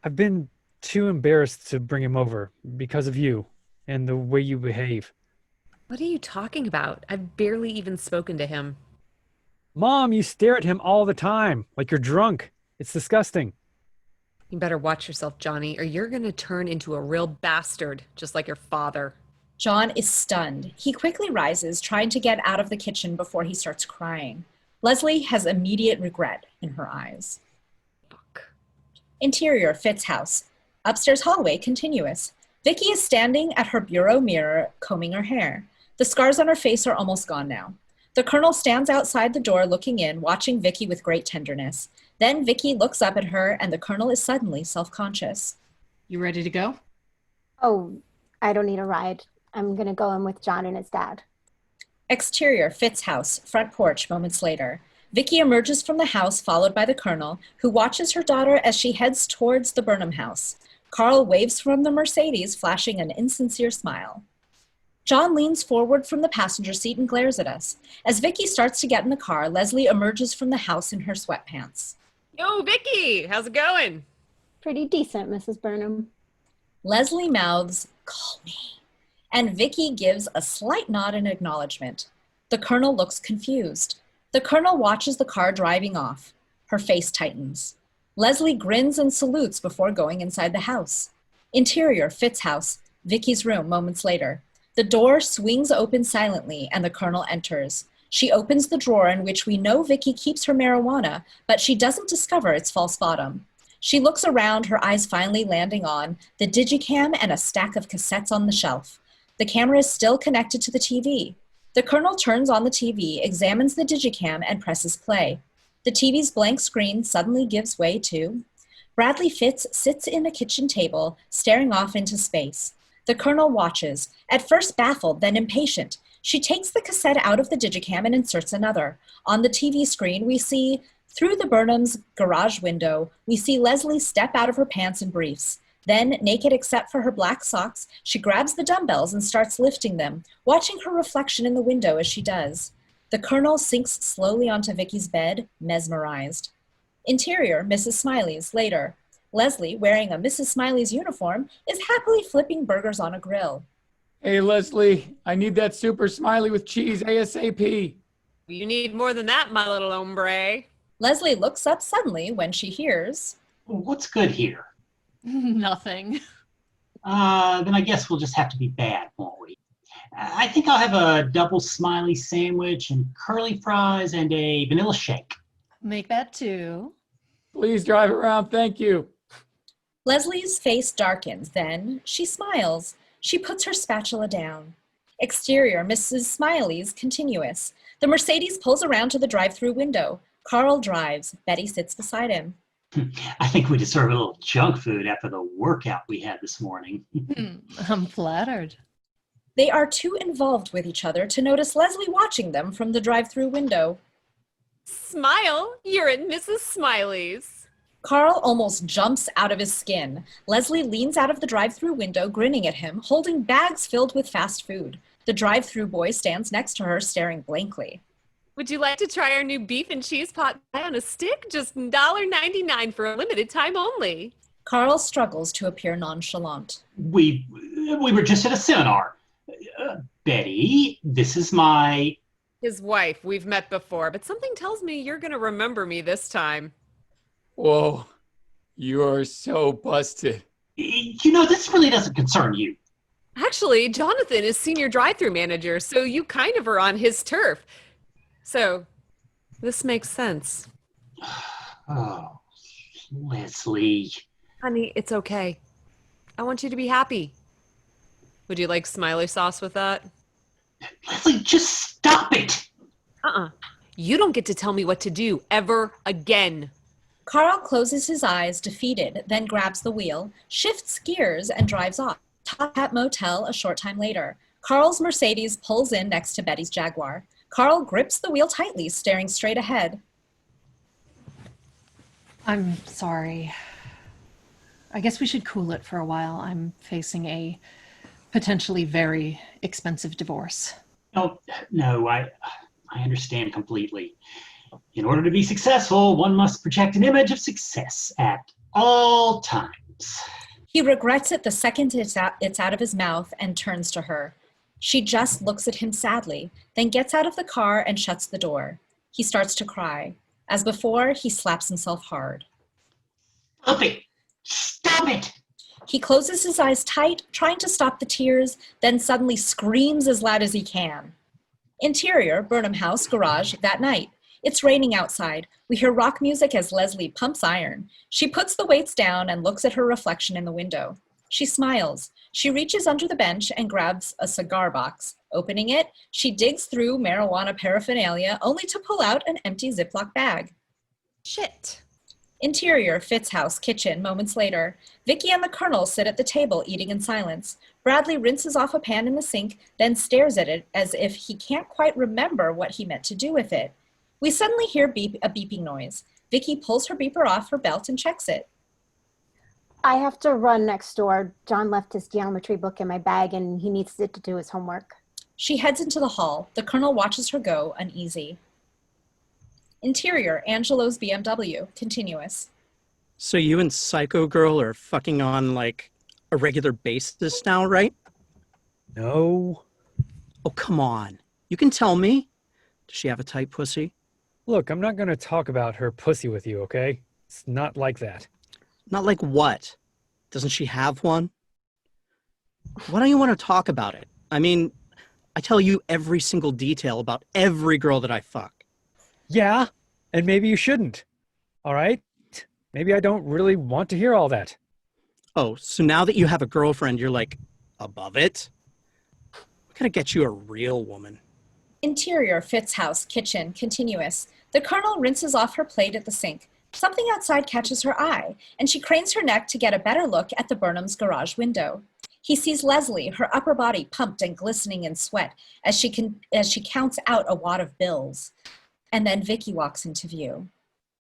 I've been too embarrassed to bring him over because of you and the way you behave. What are you talking about? I've barely even spoken to him. Mom, you stare at him all the time, like you're drunk. It's disgusting. You better watch yourself, Johnny, or you're going to turn into a real bastard, just like your father. John is stunned. He quickly rises, trying to get out of the kitchen before he starts crying. Leslie has immediate regret in her eyes. Fuck. Interior, Fitt's house. Upstairs hallway, continuous. Vicky is standing at her bureau mirror, combing her hair. The scars on her face are almost gone now. The Colonel stands outside the door looking in, watching Vicky with great tenderness. Then Vicky looks up at her, and the Colonel is suddenly self-conscious. You ready to go? Oh, I don't need a ride. I'm going to go in with John and his dad. Exterior, Fitt's house, front porch, moments later. Vicky emerges from the house, followed by the Colonel, who watches her daughter as she heads towards the Burnham house. Carl waves from the Mercedes, flashing an insincere smile. John leans forward from the passenger seat and glares at us. As Vicky starts to get in the car, Leslie emerges from the house in her sweatpants. Yo, Vicky, how's it going? Pretty decent, Mrs. Burnham. Leslie mouths, "Call me," and Vicky gives a slight nod in acknowledgement. The Colonel looks confused. The Colonel watches the car driving off. Her face tightens. Leslie grins and salutes before going inside the house. Interior, Fitt's house, Vicky's room, moments later. The door swings open silently, and the Colonel enters. She opens the drawer in which we know Vicky keeps her marijuana, but she doesn't discover its false bottom. She looks around, her eyes finally landing on the digicam and a stack of cassettes on the shelf. The camera is still connected to the TV. The Colonel turns on the TV, examines the digicam, and presses play. The TV's blank screen suddenly gives way to... Bradley Fitz sits in a kitchen table, staring off into space. The Colonel watches, at first baffled, then impatient. She takes the cassette out of the digicam and inserts another. On the TV screen, we see, through the Burnham's garage window, we see Leslie step out of her pants and briefs. Then, naked except for her black socks, she grabs the dumbbells and starts lifting them, watching her reflection in the window as she does. The Colonel sinks slowly onto Vicky's bed, mesmerized. Interior, Mrs. Smiley's, later. Leslie, wearing a Mrs. Smiley's uniform, is happily flipping burgers on a grill. Hey, Leslie, I need that super smiley with cheese ASAP. You need more than that, my little hombre. Leslie looks up suddenly when she hears... What's good here? Nothing. Then I guess we'll just have to be bad, won't we? I think I'll have a double smiley sandwich and curly fries and a vanilla shake. Make that two. Please drive around, thank you. Leslie's face darkens, then she smiles. She puts her spatula down. Exterior, Mrs. Smiley's, continuous. The Mercedes pulls around to the drive-through window. Carl drives. Betty sits beside him. I think we deserve a little junk food after the workout we had this morning. I'm flattered. They are too involved with each other to notice Leslie watching them from the drive-through window. Smile, you're at Mrs. Smiley's. Carl almost jumps out of his skin. Leslie leans out of the drive-through window, grinning at him, holding bags filled with fast food. The drive-through boy stands next to her, staring blankly. Would you like to try our new beef and cheese pot pie on a stick? Just $1.99 for a limited time only. Carl struggles to appear nonchalant. We were just at a seminar. Betty, this is my... His wife, we've met before, but something tells me you're going to remember me this time. Whoa, you are so busted. This really doesn't concern you. Actually, Jonathan is senior drive-through manager, so you kind of are on his turf. So, this makes sense. Oh, Leslie. Honey, it's okay. I want you to be happy. Would you like smiley sauce with that? Leslie, just stop it. You don't get to tell me what to do ever again. Carl closes his eyes, defeated, then grabs the wheel, shifts gears, and drives off. Top Hat Motel a short time later. Carl's Mercedes pulls in next to Betty's Jaguar. Carl grips the wheel tightly, staring straight ahead. I'm sorry. I guess we should cool it for a while. I'm facing a potentially very expensive divorce. No, I understand completely. In order to be successful, one must project an image of success at all times. He regrets it the second it's out of his mouth and turns to her. She just looks at him sadly, then gets out of the car and shuts the door. He starts to cry. As before, he slaps himself hard. Stop it! Stop it! He closes his eyes tight, trying to stop the tears, then suddenly screams as loud as he can. Interior, Burnham House garage that night. It's raining outside. We hear rock music as Leslie pumps iron. She puts the weights down and looks at her reflection in the window. She smiles. She reaches under the bench and grabs a cigar box. Opening it, she digs through marijuana paraphernalia only to pull out an empty Ziploc bag. Shit. Interior, Fitz house, kitchen, moments later. Vicky and the Colonel sit at the table eating in silence. Bradley rinses off a pan in the sink, then stares at it as if he can't quite remember what he meant to do with it. We suddenly hear a beeping noise. Vicky pulls her beeper off her belt and checks it. I have to run next door. John left his geometry book in my bag and he needs it to do his homework. She heads into the hall. The Colonel watches her go, uneasy. Interior, Angelo's BMW, continuous. So you and Psycho Girl are fucking on like a regular basis now, right? No. Oh, come on. You can tell me. Does she have a tight pussy? Look, I'm not going to talk about her pussy with you, okay? It's not like that. Not like what? Doesn't she have one? Why don't you want to talk about it? I mean, I tell you every single detail about every girl that I fuck. Yeah, and maybe you shouldn't. All right? Maybe I don't really want to hear all that. Oh, so now that you have a girlfriend, you're like above it? We gotta get you a real woman. Interior, Fitz house, kitchen, continuous. The Colonel rinses off her plate at the sink. Something outside catches her eye, and she cranes her neck to get a better look at the Burnhams' garage window. He sees Leslie, her upper body pumped and glistening in sweat, as she counts out a wad of bills. And then Vicky walks into view.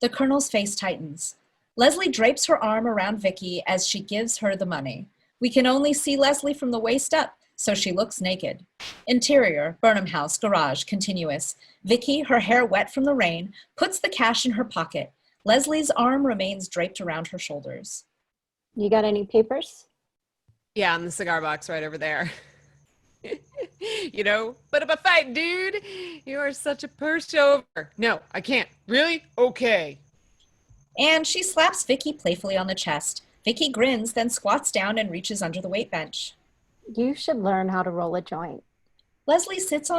The Colonel's face tightens. Leslie drapes her arm around Vicky as she gives her the money. We can only see Leslie from the waist up, so she looks naked. Interior, Burnham House, garage, continuous. Vicky, her hair wet from the rain, puts the cash in her pocket. Leslie's arm remains draped around her shoulders. You got any papers? Yeah, in the cigar box right over there. You know, put up a fight, dude. You are such a pushover. No, I can't. Really? Okay. And she slaps Vicky playfully on the chest. Vicky grins, then squats down and reaches under the weight bench. You should learn how to roll a joint. Leslie sits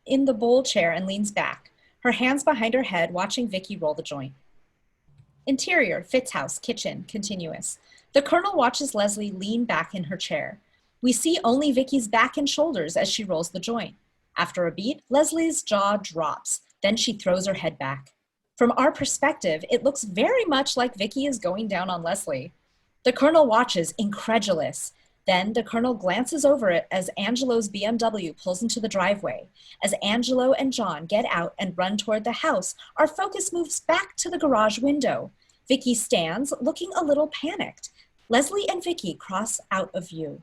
in the bowl chair and leans back, her hands behind her head, watching Vicky roll the joint. Interior, Fitz house, kitchen, continuous. The Colonel watches Leslie lean back in her chair. We see only Vicky's back and shoulders as she rolls the joint. After a beat, Leslie's jaw drops. Then she throws her head back. From our perspective, it looks very much like Vicky is going down on Leslie. The Colonel watches, incredulous. Then the Colonel glances over it as Angelo's BMW pulls into the driveway. As Angelo and John get out and run toward the house, our focus moves back to the garage window. Vicky stands, looking a little panicked. Leslie and Vicky cross out of view.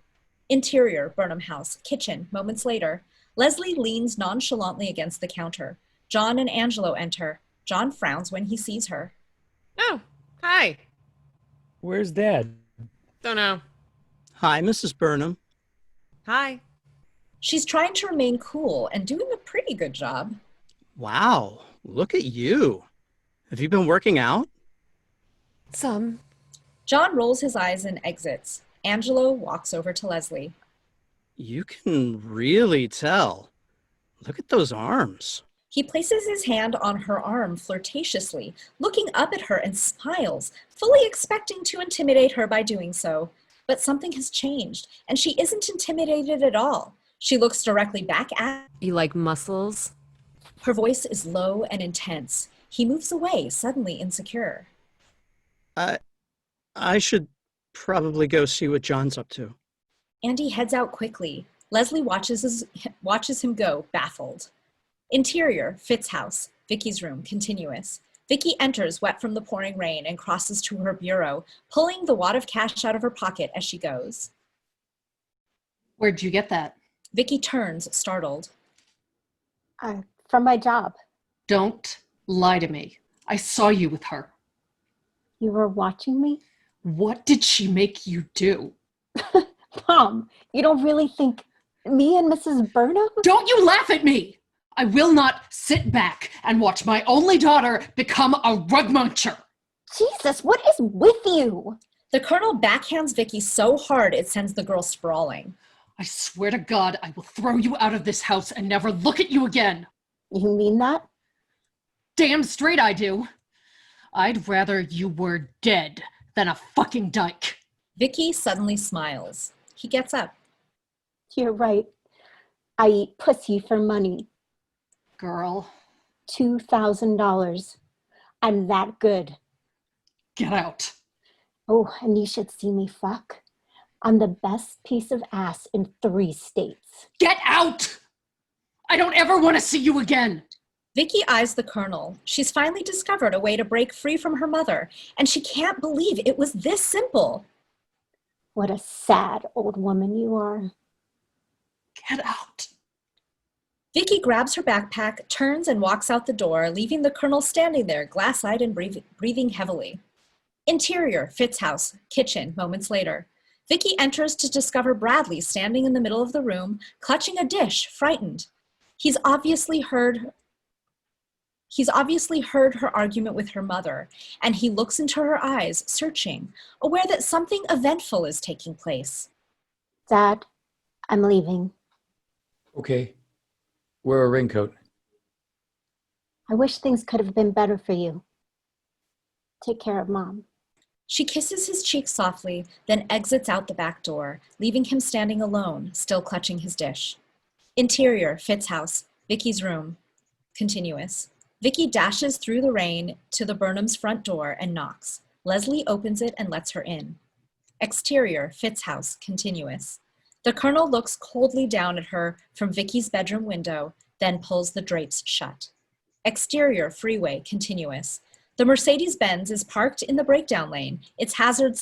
Interior, Burnham House, kitchen, moments later. Leslie leans nonchalantly against the counter. John and Angelo enter. John frowns when he sees her. Oh, hi. Where's Dad? Don't know. Hi, Mrs. Burnham. Hi. She's trying to remain cool and doing a pretty good job. Wow, look at you. Have you been working out? Some. John rolls his eyes and exits. Angelo walks over to Leslie. You can really tell. Look at those arms. He places his hand on her arm flirtatiously, looking up at her and smiles, fully expecting to intimidate her by doing so. But something has changed, and she isn't intimidated at all. She looks directly back at... You like muscles? Her voice is low and intense. He moves away, suddenly insecure. I should probably go see what John's up to. Andy heads out quickly. Leslie watches him go, baffled. Interior, Fitz's house, Vicky's room, continuous. Vicky enters, wet from the pouring rain, and crosses to her bureau, pulling the wad of cash out of her pocket as she goes. Where'd you get that? Vicky turns, startled. From my job. Don't lie to me. I saw you with her. You were watching me? What did she make you do? Mom, you don't really think me and Mrs. Burnham? Don't you laugh at me! I will not sit back and watch my only daughter become a rug muncher. Jesus, what is with you? The Colonel backhands Vicky so hard it sends the girl sprawling. I swear to God, I will throw you out of this house and never look at you again. You mean that? Damn straight I do. I'd rather you were dead than a fucking dyke. Vicky suddenly smiles. He gets up. You're right. I eat pussy for money. Girl. $2,000. I'm that good. Get out. Oh, and you should see me fuck. I'm the best piece of ass in 3 states. Get out! I don't ever want to see you again. Vicky eyes the Colonel. She's finally discovered a way to break free from her mother, and she can't believe it was this simple. What a sad old woman you are. Get out. Vicky grabs her backpack, turns and walks out the door, leaving the Colonel standing there, glass-eyed and breathing heavily. Interior, Fitz's house, kitchen, moments later. Vicky enters to discover Bradley standing in the middle of the room, clutching a dish, frightened. He's obviously heard her argument with her mother, and he looks into her eyes, searching, aware that something eventful is taking place. Dad, I'm leaving. Okay. Wear a raincoat. I wish things could have been better for you. Take care of Mom. She kisses his cheek softly, then exits out the back door, leaving him standing alone, still clutching his dish. Interior, Fitz's house, Vicky's room, continuous. Vicky dashes through the rain to the Burnhams' front door and knocks. Leslie opens it and lets her in. Exterior, Fitz's house, continuous. The Colonel looks coldly down at her from Vicky's bedroom window, then pulls the drapes shut. Exterior, freeway, continuous. The Mercedes-Benz is parked in the breakdown lane, its hazard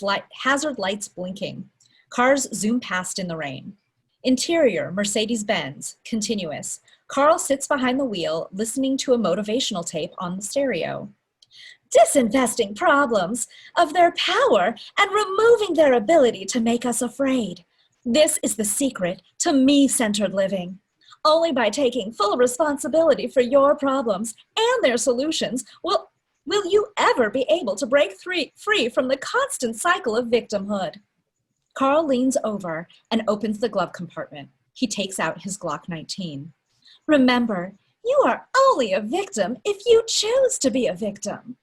lights blinking. Cars zoom past in the rain. Interior, Mercedes-Benz, continuous. Carl sits behind the wheel, listening to a motivational tape on the stereo. Disinvesting problems of their power and removing their ability to make us afraid. This is the secret to me-centered living. Only by taking full responsibility for your problems and their solutions will you ever be able to break free from the constant cycle of victimhood. Carl leans over and opens the glove compartment. He takes out his Glock 19. Remember, you are only a victim if you choose to be a victim.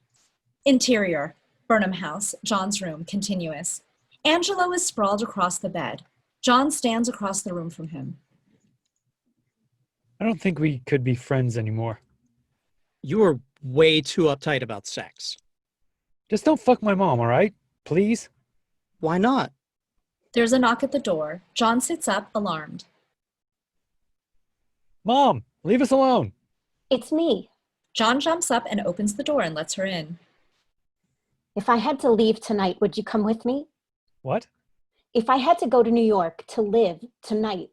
Interior, Burnham house, John's room, continuous. Angelo is sprawled across the bed. John stands across the room from him. I don't think we could be friends anymore. You are way too uptight about sex. Just don't fuck my mom, all right? Please? Why not? There's a knock at the door. John sits up, alarmed. Mom, leave us alone. It's me. John jumps up and opens the door and lets her in. If I had to leave tonight, would you come with me? What? If I had to go to New York to live tonight,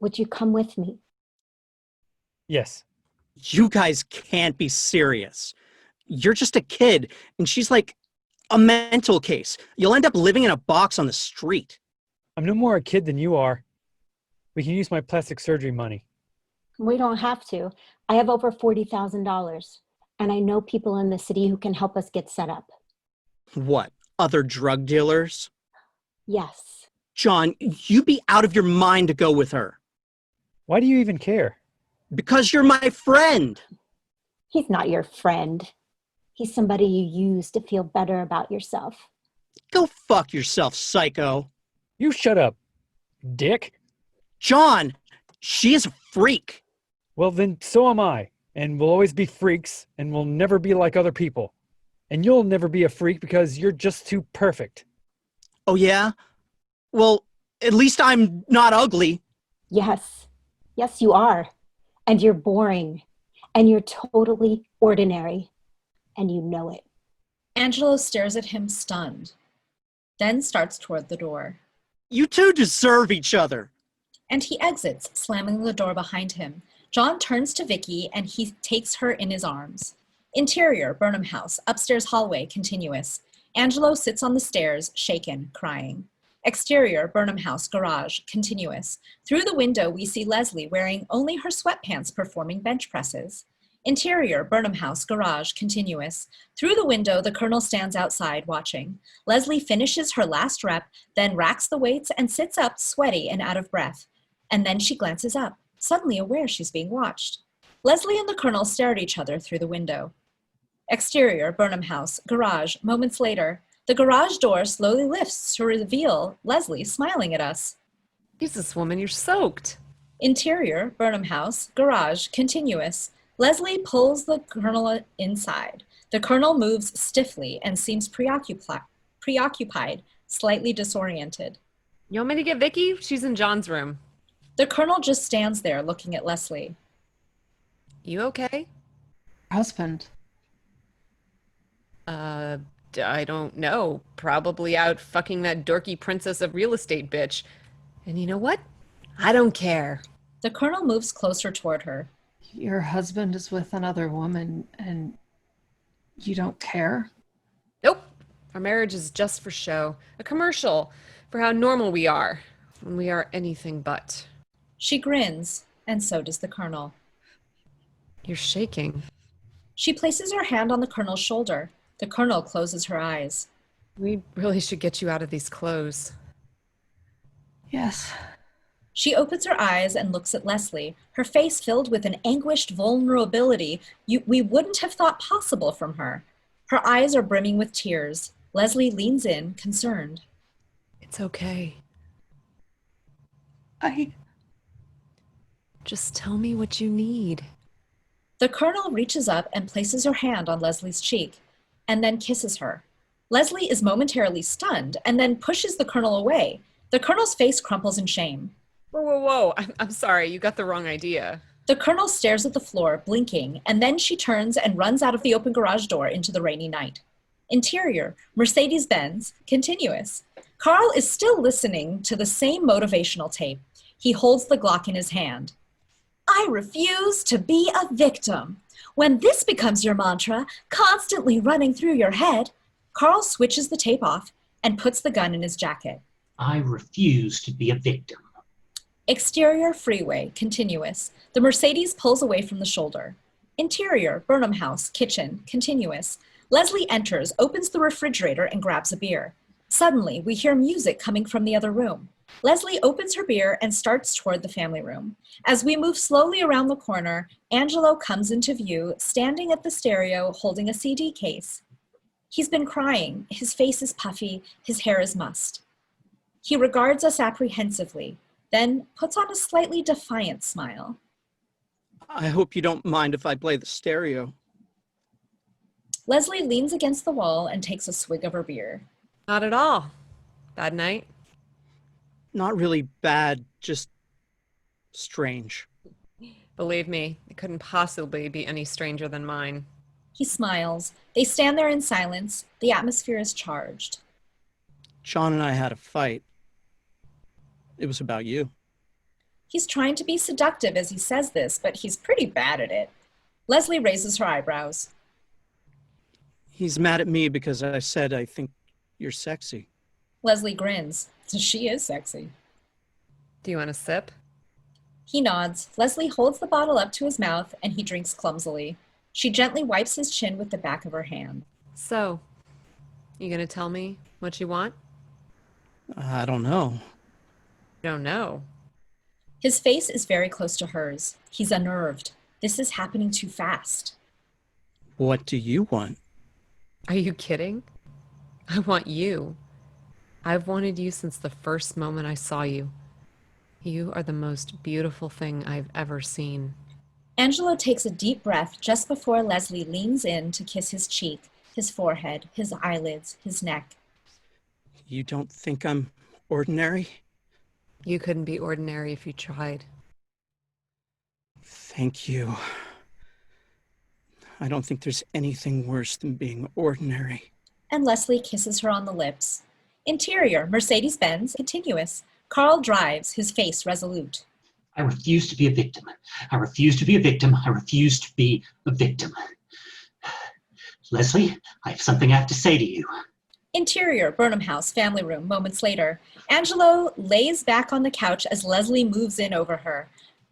would you come with me? Yes. You guys can't be serious. You're just a kid, and she's like a mental case. You'll end up living in a box on the street. I'm no more a kid than you are. We can use my plastic surgery money. We don't have to. I have over $40,000, and I know people in the city who can help us get set up. What, other drug dealers? Yes. John, you'd be out of your mind to go with her. Why do you even care? Because you're my friend. He's not your friend. He's somebody you use to feel better about yourself. Go fuck yourself, psycho. You shut up, dick. John, she is a freak. Well, then so am I. And we'll always be freaks, and we'll never be like other people. And you'll never be a freak because you're just too perfect. Oh, yeah? Well, at least I'm not ugly. Yes. Yes, you are. And you're boring. And you're totally ordinary. And you know it. Angelo stares at him stunned, then starts toward the door. You two deserve each other. And he exits, slamming the door behind him. John turns to Vicky and he takes her in his arms. Interior, Burnham House, upstairs hallway, continuous. Angelo sits on the stairs, shaken, crying. Exterior, Burnham House, garage, continuous. Through the window, we see Leslie wearing only her sweatpants performing bench presses. Interior, Burnham House, garage, continuous. Through the window, the Colonel stands outside watching. Leslie finishes her last rep, then racks the weights and sits up, sweaty and out of breath. And then she glances up, suddenly aware she's being watched. Leslie and the Colonel stare at each other through the window. Exterior, Burnham House, garage, moments later. The garage door slowly lifts to reveal Leslie smiling at us. Jesus, woman, you're soaked. Interior, Burnham House, garage, continuous. Leslie pulls the Colonel inside. The Colonel moves stiffly and seems preoccupied, slightly disoriented. You want me to get Vicky? She's in John's room. The Colonel just stands there looking at Leslie. You okay? Husband. I don't know. Probably out fucking that dorky princess of real estate bitch. And you know what? I don't care. The Colonel moves closer toward her. Your husband is with another woman and you don't care? Nope. Our marriage is just for show. A commercial for how normal we are when we are anything but. She grins, and so does the Colonel. You're shaking. She places her hand on the Colonel's shoulder. The Colonel closes her eyes. We really should get you out of these clothes. Yes. She opens her eyes and looks at Leslie, her face filled with an anguished vulnerability we wouldn't have thought possible from her. Her eyes are brimming with tears. Leslie leans in, concerned. It's okay. Just tell me what you need. The Colonel reaches up and places her hand on Leslie's cheek, and then kisses her. Leslie is momentarily stunned and then pushes the Colonel away. The Colonel's face crumples in shame. Whoa. I'm sorry. You got the wrong idea. The Colonel stares at the floor, blinking, and then she turns and runs out of the open garage door into the rainy night. Interior, Mercedes-Benz, continuous. Carl is still listening to the same motivational tape. He holds the Glock in his hand. I refuse to be a victim. When this becomes your mantra, constantly running through your head, Carl switches the tape off and puts the gun in his jacket. I refuse to be a victim. Exterior, freeway, continuous. The Mercedes pulls away from the shoulder. Interior, Burnham House, kitchen, continuous. Leslie enters, opens the refrigerator, and grabs a beer. Suddenly, we hear music coming from the other room. Leslie opens her beer and starts toward the family room. As we move slowly around the corner, Angelo comes into view, standing at the stereo, holding a CD case. He's been crying. His face is puffy. His hair is mussed. He regards us apprehensively, then puts on a slightly defiant smile. I hope you don't mind if I play the stereo. Leslie leans against the wall and takes a swig of her beer. Not at all. Bad night? Not really bad, just strange. Believe me, it couldn't possibly be any stranger than mine. He smiles. They stand there in silence. The atmosphere is charged. John and I had a fight. It was about you. He's trying to be seductive as he says this, but he's pretty bad at it. Leslie raises her eyebrows. He's mad at me because I said I think you're sexy. Leslie grins. She is sexy. Do you want a sip? He nods. Leslie holds the bottle up to his mouth and he drinks clumsily. She gently wipes his chin with the back of her hand. So, you gonna tell me what you want? I don't know. Don't know. His face is very close to hers. He's unnerved. This is happening too fast. What do you want? Are you kidding? I want you. I've wanted you since the first moment I saw you. You are the most beautiful thing I've ever seen. Angelo takes a deep breath just before Leslie leans in to kiss his cheek, his forehead, his eyelids, his neck. You don't think I'm ordinary? You couldn't be ordinary if you tried. Thank you. I don't think there's anything worse than being ordinary. And Leslie kisses her on the lips. Interior, Mercedes-Benz, continuous. Carl drives, his face resolute. I refuse to be a victim. I refuse to be a victim. I refuse to be a victim. Leslie, I have something I have to say to you. Interior, Burnham House, family room, moments later. Angelo lays back on the couch as Leslie moves in over her.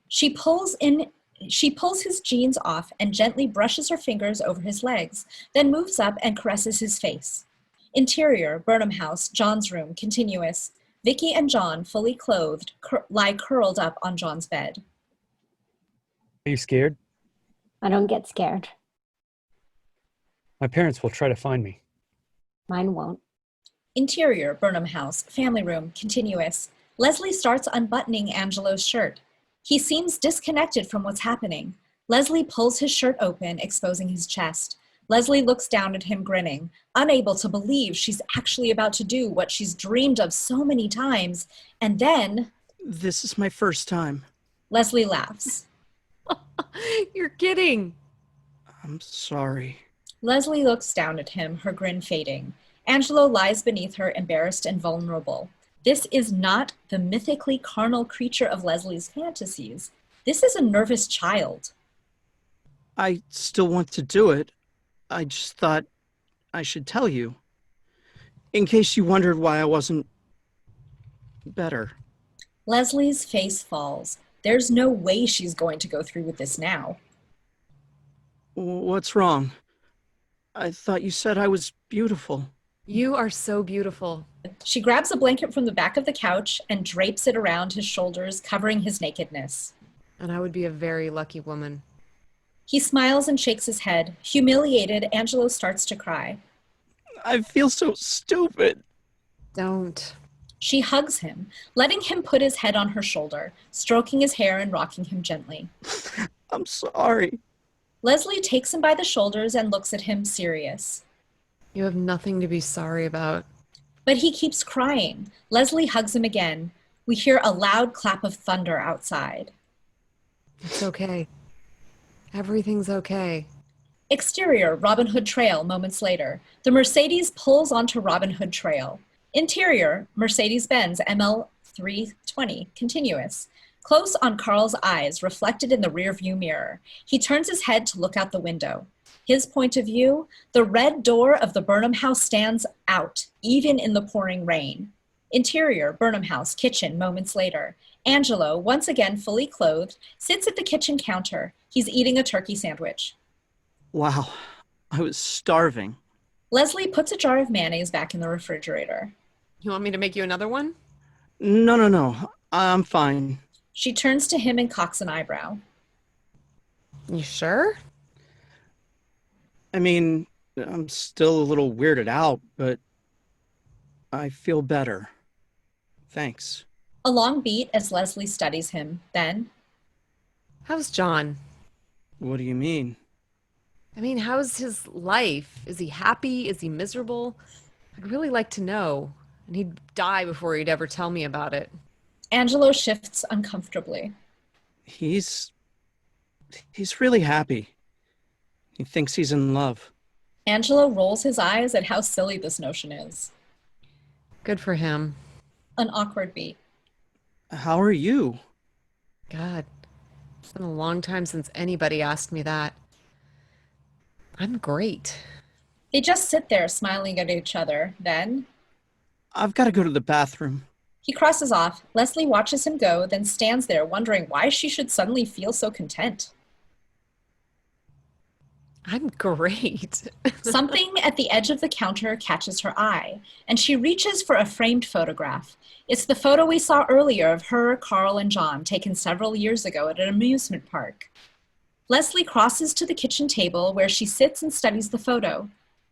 She pulls his jeans off and gently brushes her fingers over his legs, then moves up and caresses his face. Interior, Burnham House, John's room, continuous. Vicky and John, fully clothed, lie curled up on John's bed. Are you scared? I don't get scared. My parents will try to find me. Mine won't. Interior, Burnham House, family room, continuous. Leslie starts unbuttoning Angelo's shirt. He seems disconnected from what's happening. Leslie pulls his shirt open, exposing his chest. Leslie looks down at him, grinning, unable to believe she's actually about to do what she's dreamed of so many times. And then... This is my first time. Leslie laughs. You're kidding. I'm sorry. Leslie looks down at him, her grin fading. Angelo lies beneath her, embarrassed and vulnerable. This is not the mythically carnal creature of Leslie's fantasies. This is a nervous child. I still want to do it. I just thought I should tell you. In case you wondered why I wasn't better. Leslie's face falls. There's no way she's going to go through with this now. What's wrong? I thought you said I was beautiful. You are so beautiful. She grabs a blanket from the back of the couch and drapes it around his shoulders, covering his nakedness. And I would be a very lucky woman. He smiles and shakes his head. Humiliated, Angelo starts to cry. I feel so stupid. Don't. She hugs him, letting him put his head on her shoulder, stroking his hair and rocking him gently. I'm sorry. Leslie takes him by the shoulders and looks at him, serious. You have nothing to be sorry about. But he keeps crying. Leslie hugs him again. We hear a loud clap of thunder outside. It's okay. Everything's okay. Exterior, Robin Hood Trail, moments later. The Mercedes pulls onto Robin Hood Trail. Interior, Mercedes-Benz ML320, continuous. Close on Carl's eyes, reflected in the rearview mirror. He turns his head to look out the window. His point of view, the red door of the Burnham house stands out, even in the pouring rain. Interior, Burnham house, kitchen, moments later. Angelo, once again fully clothed, sits at the kitchen counter. He's eating a turkey sandwich. Wow, I was starving. Leslie puts a jar of mayonnaise back in the refrigerator. You want me to make you another one? No. I'm fine. She turns to him and cocks an eyebrow. You sure? I mean, I'm still a little weirded out, but I feel better. Thanks. A long beat as Leslie studies him. Then, How's John? What do you mean? I mean, how's his life? Is he happy? Is he miserable? I'd really like to know. And he'd die before he'd ever tell me about it. Angelo shifts uncomfortably. He's really happy. He thinks he's in love. Angelo rolls his eyes at how silly this notion is. Good for him. An awkward beat. How are you? God, it's been a long time since anybody asked me that. I'm great. They just sit there smiling at each other. Then, I've got to go to the bathroom. he crosses off. Leslie watches him go, then stands there wondering why she should suddenly feel so content. I'm great. Something at the edge of the counter catches her eye, and she reaches for a framed photograph. It's the photo we saw earlier of her, Carl, and John, taken several years ago at an amusement park. Leslie crosses to the kitchen table where she sits and studies the photo.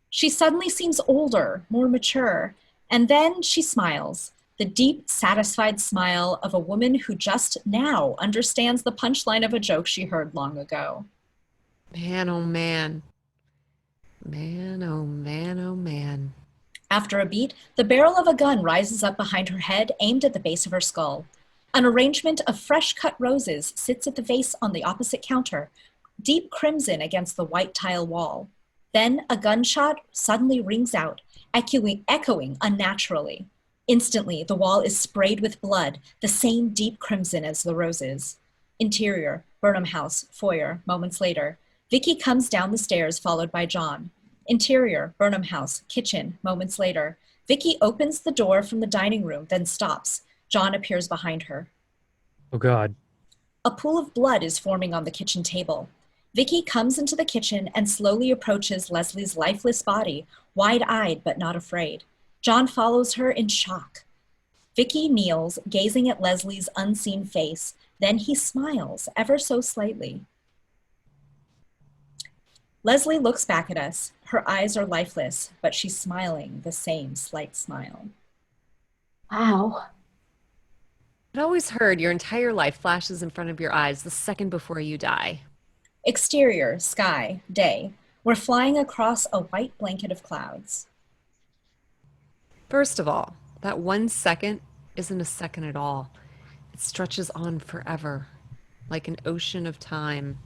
She suddenly seems older, more mature, and then she smiles, the deep, satisfied smile of a woman who just now understands the punchline of a joke she heard long ago. Man, oh man. Man, oh man, oh man. After a beat, the barrel of a gun rises up behind her head, aimed at the base of her skull. An arrangement of fresh-cut roses sits at the vase on the opposite counter, deep crimson against the white tile wall. Then a gunshot suddenly rings out, echoing unnaturally. Instantly, the wall is sprayed with blood, the same deep crimson as the roses. Interior, Burnham House, foyer, moments later. Vicky comes down the stairs, followed by John. Interior, Burnham House, kitchen, moments later. Vicky opens the door from the dining room, then stops. John appears behind her. Oh, God. A pool of blood is forming on the kitchen table. Vicky comes into the kitchen and slowly approaches Leslie's lifeless body, wide-eyed but not afraid. John follows her in shock. Vicky kneels, gazing at Leslie's unseen face. Then he smiles, ever so slightly. Leslie looks back at us. Her eyes are lifeless, but she's smiling, the same slight smile. Wow. I'd always heard your entire life flashes in front of your eyes the second before you die. Exterior, sky, day. We're flying across a white blanket of clouds. First of all, that 1 second isn't a second at all. It stretches on forever, like an ocean of time.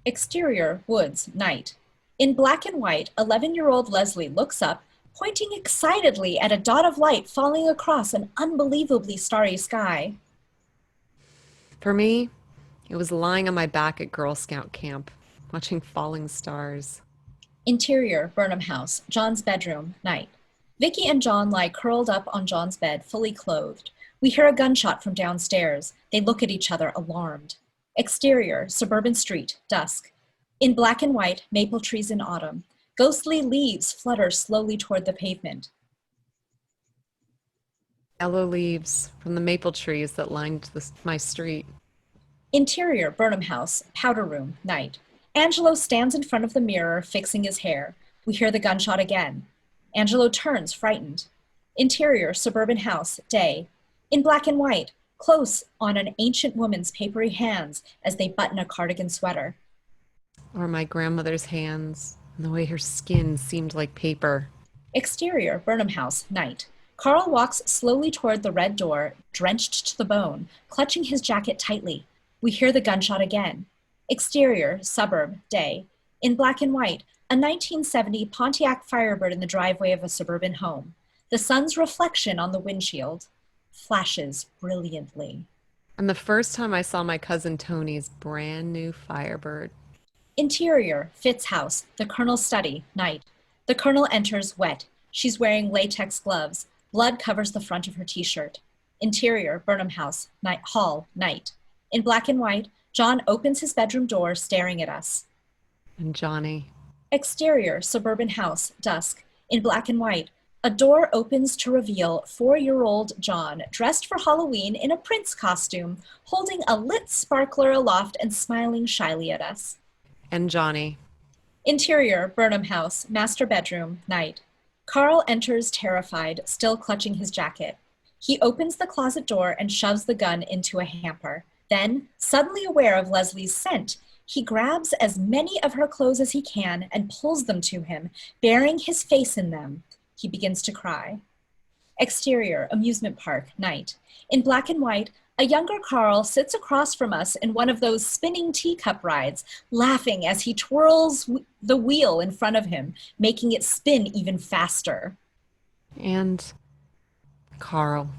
Exterior, woods, night. In black and white, 11-year-old Leslie looks up, pointing excitedly at a dot of light falling across an unbelievably starry sky. For me, it was lying on my back at Girl Scout camp, watching falling stars. Interior, Burnham House, John's bedroom, night. Vicky and John lie curled up on John's bed, fully clothed. We hear a gunshot from downstairs. They look at each other, alarmed. Exterior, suburban street, dusk. In black and white, maple trees in autumn. Ghostly leaves flutter slowly toward the pavement. Yellow leaves from the maple trees that lined my street. Interior, Burnham House, powder room, night. Angelo stands in front of the mirror, fixing his hair. We hear the gunshot again. Angelo turns, frightened. Interior, suburban house, day. In black and white, close on an ancient woman's papery hands as they button a cardigan sweater. Or my grandmother's hands, and the way her skin seemed like paper. Exterior, Burnham House, night. Carl walks slowly toward the red door, drenched to the bone, clutching his jacket tightly. We hear the gunshot again. Exterior, suburb, day. In black and white, a 1970 Pontiac Firebird in the driveway of a suburban home. The sun's reflection on the windshield flashes brilliantly. And the first time I saw my cousin Toni's brand new Firebird. Interior, Fitz house, the Colonel's study, night. The Colonel enters wet. She's wearing latex gloves. Blood covers the front of her t-shirt. Interior, Burnham House, hall, night. In black and white, John opens his bedroom door, staring at us. And Johnny. Exterior, suburban house, dusk. In black and white, a door opens to reveal 4-year-old John, dressed for Halloween in a prince costume, holding a lit sparkler aloft and smiling shyly at us. And Johnny. Interior, Burnham House, master bedroom, night. Carl enters terrified, still clutching his jacket. He opens the closet door and shoves the gun into a hamper. Then, suddenly aware of Leslie's scent, he grabs as many of her clothes as he can and pulls them to him, burying his face in them. He begins to cry. Exterior, amusement park, night. In black and white, a younger Carl sits across from us in one of those spinning teacup rides, laughing as he twirls the wheel in front of him, making it spin even faster. And Carl.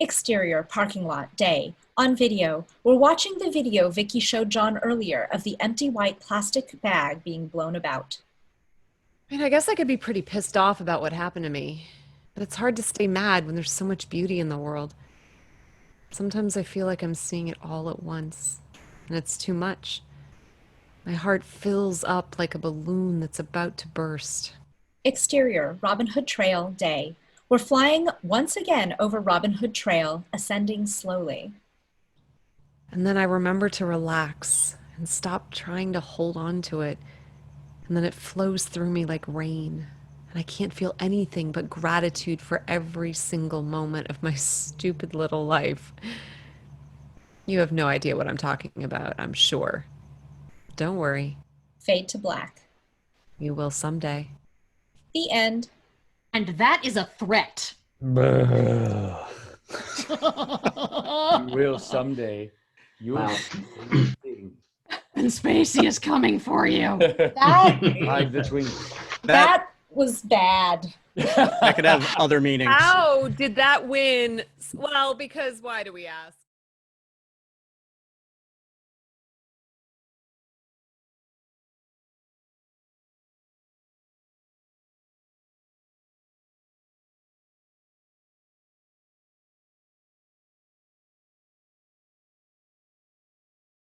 Exterior, parking lot, day. On video, we're watching the video Vicky showed John earlier of the empty white plastic bag being blown about. I mean, I guess I could be pretty pissed off about what happened to me, but it's hard to stay mad when there's so much beauty in the world. Sometimes I feel like I'm seeing it all at once, and it's too much. My heart fills up like a balloon that's about to burst. Exterior, Robin Hood Trail, day. We're flying once again over Robin Hood Trail, ascending slowly. And then I remember to relax and stop trying to hold on to it. And then it flows through me like rain. And I can't feel anything but gratitude for every single moment of my stupid little life. You have no idea what I'm talking about, I'm sure. Don't worry. Fade to black. You will someday. The end. And that is a threat. You will someday. You will. And Spacey is coming for you. That Hide between. That was bad. That could have other meanings. How did that win? Well, because why do we ask?